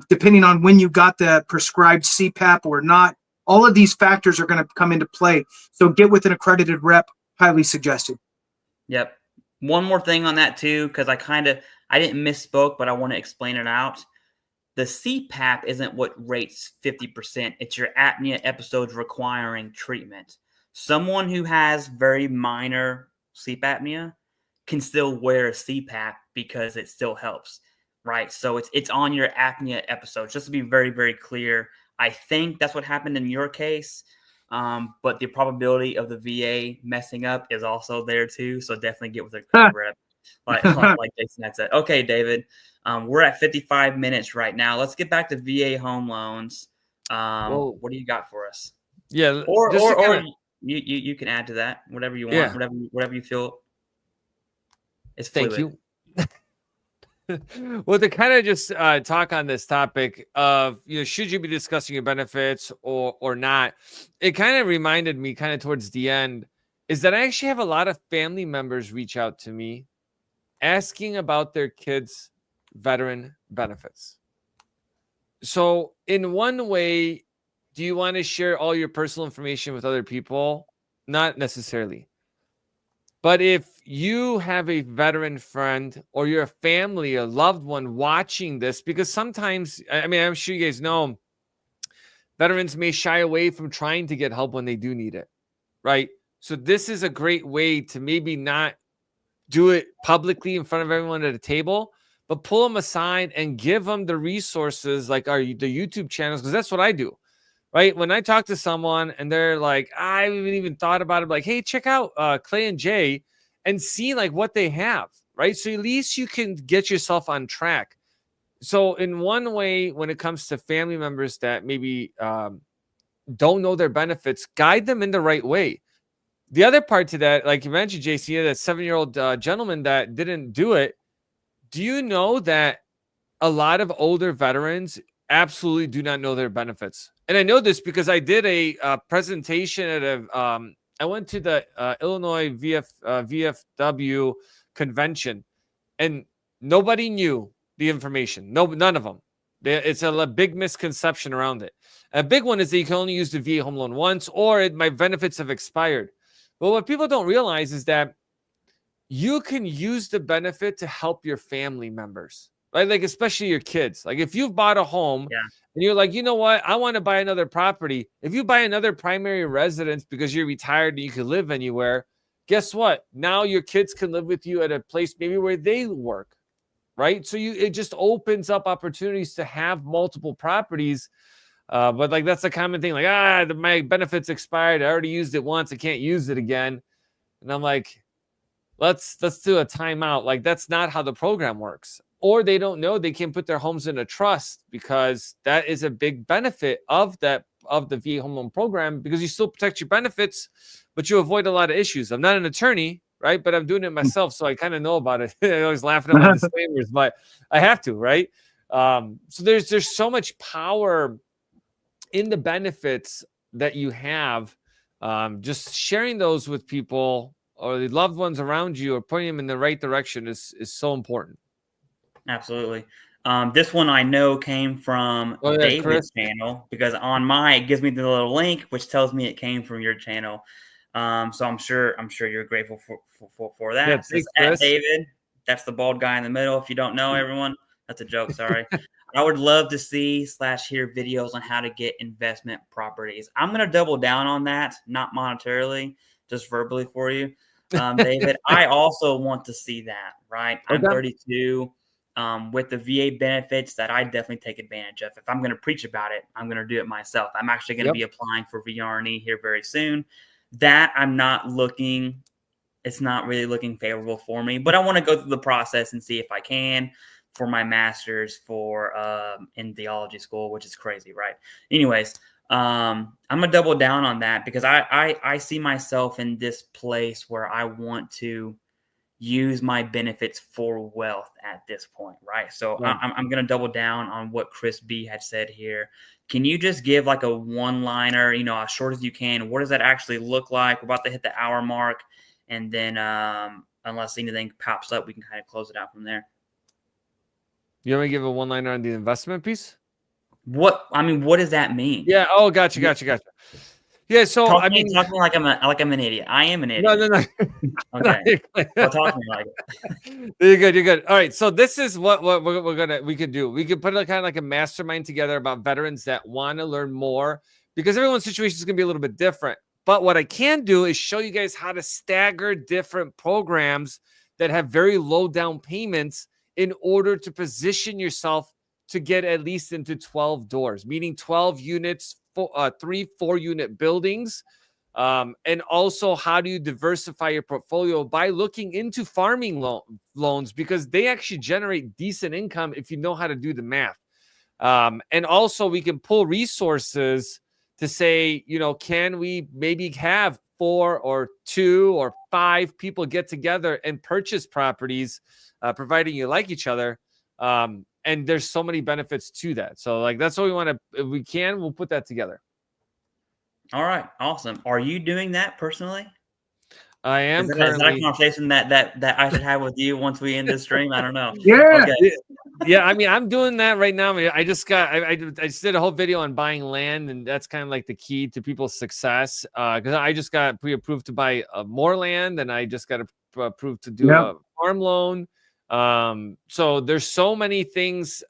depending on when you got the prescribed CPAP or not, all of these factors are going to come into play. So get with an accredited rep, highly suggested. Yep. One more thing on that too, because I didn't misspoke, but I want to explain it out. The CPAP isn't what rates 50%. It's your apnea episodes requiring treatment. Someone who has very minor sleep apnea can still wear a CPAP because it still helps, right? So it's on your apnea episodes. Just to be very, very clear, I think that's what happened in your case. But the probability of the VA messing up is also there too. So definitely get with a credit rep, like Jason had said. Okay, David, we're at 55 minutes right now. Let's get back to VA home loans. Well, What do you got for us? yeah, Or you can add to that whatever you want, yeah. whatever you feel is Thank fluid. you. Well, to kind of just talk on this topic of, should you be discussing your benefits or not, it kind of reminded me kind of towards the end is that I actually have a lot of family members reach out to me asking about their kids' veteran benefits. So in one way, do you want to share all your personal information with other people? Not necessarily. But if you have a veteran friend or your family, a loved one watching this, because sometimes, I mean, I'm sure you guys know, veterans may shy away from trying to get help when they do need it, right? So this is a great way to maybe not do it publicly in front of everyone at a table, but pull them aside and give them the resources like the YouTube channels, because that's what I do. Right. When I talk to someone and they're like, I haven't even thought about it, like, hey, check out Clay and Jay and see like what they have. Right. So at least you can get yourself on track. So in one way, when it comes to family members that maybe don't know their benefits, guide them in the right way. The other part to that, like you mentioned, JC, that 7-year-old gentleman that didn't do it. Do you know that a lot of older veterans absolutely do not know their benefits? And I know this because I did a presentation at I went to the Illinois VFW convention, and nobody knew the information. None of them. It's a big misconception around it. A big one is that you can only use the VA home loan once, or my benefits have expired. But what people don't realize is that you can use the benefit to help your family members. Right? Like, especially your kids. Like, if you've bought a home and you're like, you know what? I want to buy another property. If you buy another primary residence because you're retired and you can live anywhere, guess what? Now your kids can live with you at a place maybe where they work. Right? So it just opens up opportunities to have multiple properties. But like, that's a common thing. Like, my benefits expired. I already used it once. I can't use it again. And I'm like, let's do a timeout. Like, that's not how the program works. Or they don't know they can put their homes in a trust, because that is a big benefit of the VA home loan program, because you still protect your benefits, but you avoid a lot of issues. I'm not an attorney, right? But I'm doing it myself, so I kind of know about it. I always laughing at my disclaimers, but I have to, right? So there's so much power in the benefits that you have. Just sharing those with people or the loved ones around you, or pointing them in the right direction is so important. Absolutely. This one I know came from David's Chris channel, because on mine it gives me the little link which tells me it came from your channel. So I'm sure you're grateful for that. Yeah, Says, at David, that's the bald guy in the middle. If you don't know, everyone, that's a joke. Sorry. I would love to see / hear videos on how to get investment properties. I'm going to double down on that, not monetarily, just verbally for you, David. I also want to see that. Right. I'm 32. With the VA benefits that I definitely take advantage of. If I'm going to preach about it, I'm going to do it myself. I'm actually going to be applying for VRNE here very soon. That I'm not looking, it's not really looking favorable for me, but I want to go through the process and see if I can for my master's in theology school, which is crazy, right? Anyways, I'm going to double down on that, because I see myself in this place where I want to use my benefits for wealth at this point, right? So I'm going to double down on what Chris B had said here. Can you just give like a one-liner, as short as you can? What does that actually look like? We're about to hit the hour mark, and then unless anything pops up, we can kind of close it out from there. You want me to give a one-liner on the investment piece? What does that mean? Yeah. Oh, gotcha. Yeah. So Talk I to me, mean, talk to me like I'm an idiot. I am an no, idiot. no, no. Okay. Well, talk to me like it. You're good. You're good. All right. So this is what we could do. We could put a kind of like a mastermind together about veterans that want to learn more, because everyone's situation is going to be a little bit different. But what I can do is show you guys how to stagger different programs that have very low down payments in order to position yourself to get at least into 12 doors, meaning 12 units, 4 unit buildings. And also, how do you diversify your portfolio by looking into farming loans, because they actually generate decent income if you know how to do the math. And also, we can pull resources to say, can we maybe have 4 or 2 or 5 people get together and purchase properties, providing you like each other. And there's so many benefits to that. So like, that's what we want to, if we can, we'll put that together. All right, awesome. Are you doing that personally? I am Is that a currently. conversation that I should have with you once we end this stream? I don't know. Yeah. Okay. Yeah, I mean, I'm doing that right now. I just just did a whole video on buying land, and that's kind of like the key to people's success. Because I just got pre-approved to buy more land, and I just got approved to do a farm loan. So there's so many things,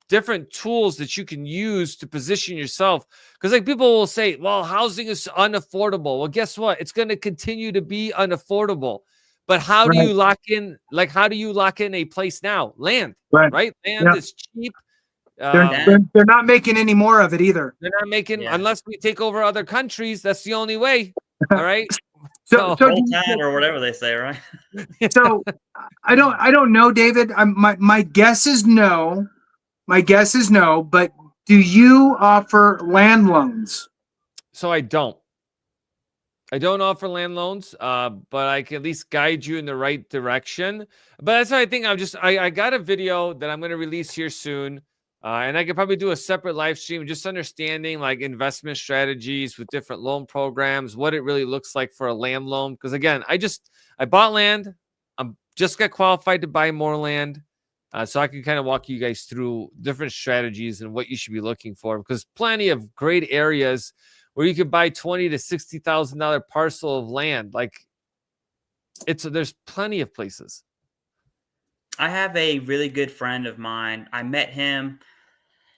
different tools that you can use to position yourself. Because like people will say, well, housing is unaffordable. Well, guess what? It's going to continue to be unaffordable. But how do you lock in? Like, how do you lock in a place now? Land, right? Land is cheap. They're not making any more of it either. They're not making, unless we take over other countries. That's the only way. All right. So or whatever they say, right? So I don't know, David. My guess is no. My guess is no. But do you offer land loans? So I don't offer land loans, but I can at least guide you in the right direction. But that's what I think. I got a video that I'm going to release here soon. And I could probably do a separate live stream, just understanding like investment strategies with different loan programs, what it really looks like for a land loan. Because again, I bought land. I'm just got qualified to buy more land. So I can kind of walk you guys through different strategies and what you should be looking for, because plenty of great areas where you could buy $20,000 to $60,000 parcel of land. Like there's plenty of places. I have a really good friend of mine. I met him.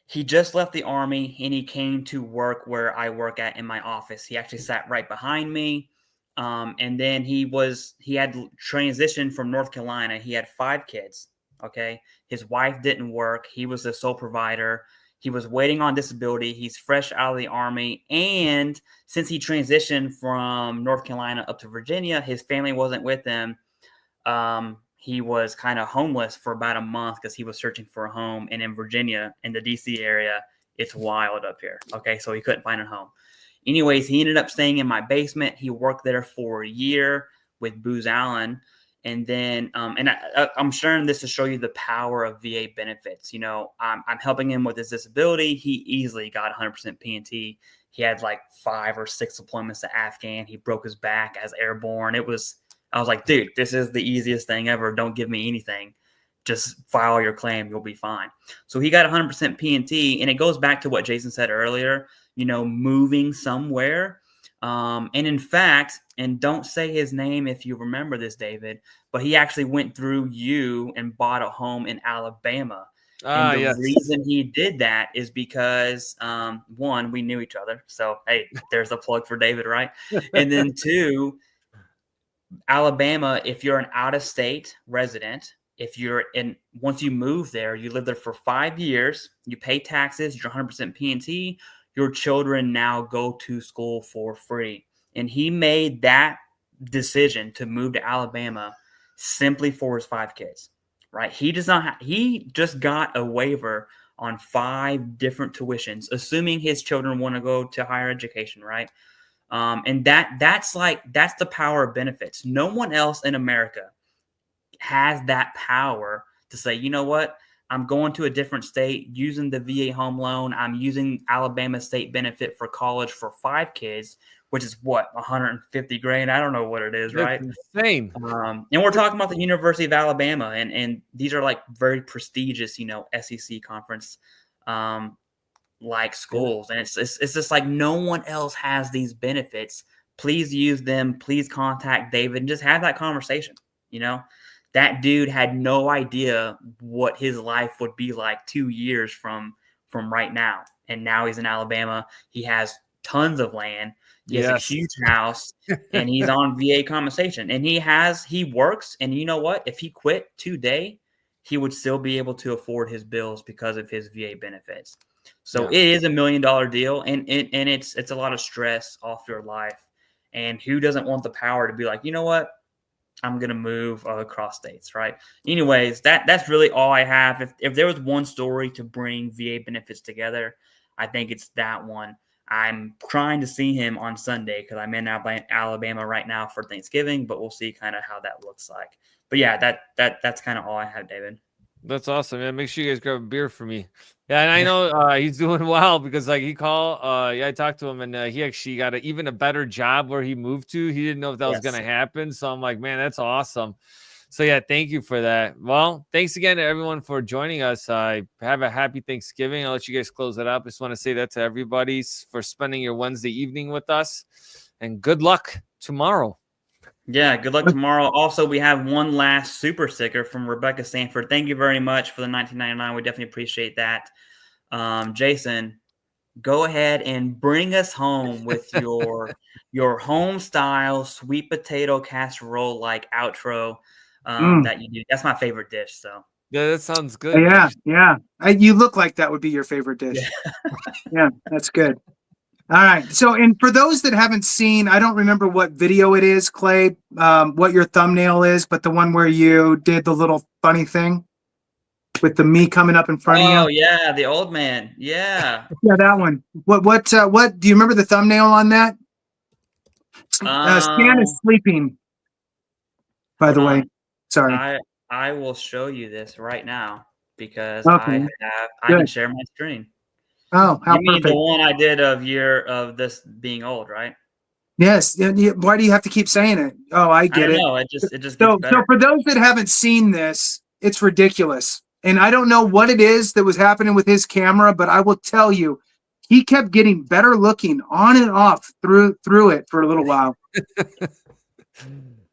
He just left the Army and he came to work where I work at in my office. He actually sat right behind me. And then he had transitioned from North Carolina. He had 5 kids. Okay. His wife didn't work. He was the sole provider. He was waiting on disability. He's fresh out of the Army. And since he transitioned from North Carolina up to Virginia, his family wasn't with him. He was kind of homeless for about a month because he was searching for a home. And in Virginia, in the DC area, it's wild up here. Okay. So he couldn't find a home. Anyways, he ended up staying in my basement. He worked there for a year with Booz Allen. And then, I'm sharing this to show you the power of VA benefits. I'm helping him with his disability. He easily got 100% P&T. He had like 5 or 6 deployments to Afghan. He broke his back as airborne. I was like, dude, this is the easiest thing ever. Don't give me anything. Just file your claim. You'll be fine. So he got 100% P&T. And it goes back to what Jason said earlier, moving somewhere. And in fact, and don't say his name if you remember this, David, but he actually went through you and bought a home in Alabama. And the reason he did that is because, 1, we knew each other. So, hey, there's a plug for David, right? And then 2, Alabama, if you're an out-of-state resident, once you move there, you live there for 5 years, you pay taxes, you're 100% P&T, your children now go to school for free. And he made that decision to move to Alabama simply for his 5 kids, right? He just got a waiver on 5 different tuitions, assuming his children want to go to higher education, right? And that's the power of benefits. No one else in America has that power to say, you know what? I'm going to a different state using the VA home loan. I'm using Alabama state benefit for college for 5 kids, which is what, $150,000? I don't know what it is, right? Insane. And we're talking about the University of Alabama, and these are like very prestigious, SEC conference. like schools, and it's just like no one else has these benefits. Please use them. Please contact David and just have that conversation. You know, that dude had no idea what his life would be like 2 years from right now, and now he's in Alabama. He has tons of land. He has a Yes. huge house, and he's on VA compensation. And he works. And you know what? If he quit today, he would still be able to afford his bills because of his VA benefits. So Yeah. it is $1 million deal, and it's a lot of stress off your life. And who doesn't want the power to be like, you know what? I'm gonna move across states, right? Anyways, that's really all I have. If there was one story to bring VA benefits together, I think it's that one. I'm trying to see him on Sunday because I'm in Alabama right now for Thanksgiving, but we'll see kind of how that looks like. But yeah, that's kind of all I have, David. That's awesome, man. Make sure you guys grab a beer for me. Yeah, and I know he's doing well because like he called. Yeah, I talked to him, and he actually got even a better job where he moved to. He didn't know if that was gonna happen, so I'm like, man, that's awesome. So yeah, thank you for that. Well, thanks again to everyone for joining us. Have a happy Thanksgiving. I'll let you guys close it up. Just want to say that to everybody for spending your Wednesday evening with us, and good luck tomorrow. Yeah, good luck tomorrow. Also, we have one last super sticker from Rebecca Sanford. Thank you very much for the $19.99. We definitely appreciate that. Jason, go ahead and bring us home with your home style sweet potato casserole like outro that you do. That's my favorite dish. So Yeah, that sounds good. Yeah. You look like that would be your favorite dish. Yeah, that's good. All right. So, and for those that haven't seen, I don't remember what video it is, Clay, what your thumbnail is, but the one where you did the little funny thing with the me coming up in front of you. Oh yeah, the old man. Yeah. Yeah, that one. What do you remember the thumbnail on that? Stan is sleeping, by the way. Sorry. I will show you this right now because Okay. I can share my screen. Oh, how you mean perfect. the one I did of this being old, right? Yes. Why do you have to keep saying it? Oh, I get it. No, it just gets better. So for those that haven't seen this, it's ridiculous. And I don't know what it is that was happening with his camera, but I will tell you, he kept getting better looking on and off through it for a little while.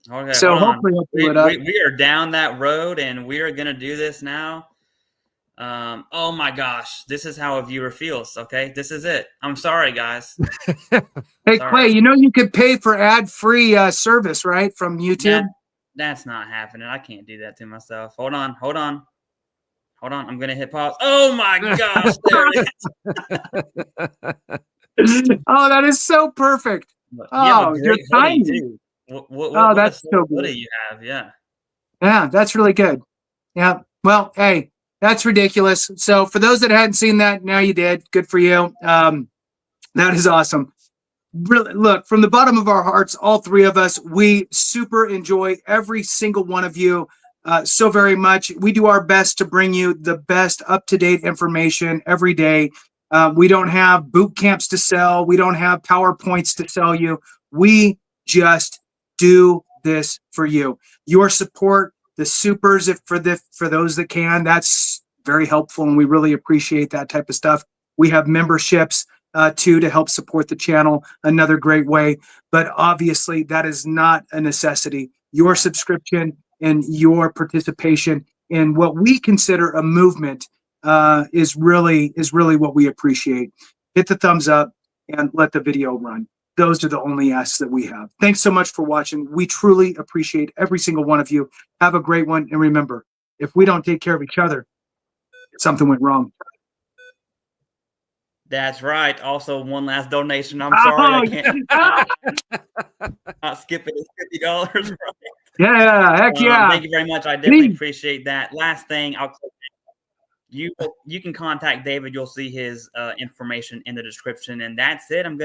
Okay, so hopefully he'll pull it up. We are down that road, and we are going to do this now. Oh my gosh, this is how a viewer feels. Okay, this is it. I'm sorry, guys. Hey, Clay, you know you could pay for ad-free service, right, from YouTube? That's not happening. I can't do that to myself. Hold on. I'm going to hit pause. Oh my gosh, there it is. Oh, that is so perfect. Oh, you're tiny. What that's so good. What do you have? Yeah. Yeah, that's really good. Yeah. Well, hey, that's ridiculous. So for those that hadn't seen that, now you did. Good for you. That is awesome. Really, look, from the bottom of our hearts, all three of us, we super enjoy every single one of you so very much. We do our best to bring you the best up-to-date information every day. We don't have boot camps to sell. We don't have PowerPoints to sell you. We just do this for you. Your support, the supers, for those that can, that's very helpful, and we really appreciate that type of stuff. We have memberships too to help support the channel, another great way. But obviously, that is not a necessity. Your subscription and your participation in what we consider a movement is really what we appreciate. Hit the thumbs up and let the video run. Those are the only asks that we have. Thanks so much for watching. We truly appreciate every single one of you. Have a great one. And remember, if we don't take care of each other, something went wrong. That's right. Also, one last donation. I'm sorry. I can't not skipping it. $50. Right? Yeah. Heck yeah. Thank you very much. I definitely appreciate that. Last thing, you can contact David. You'll see his information in the description. And that's it. I'm going to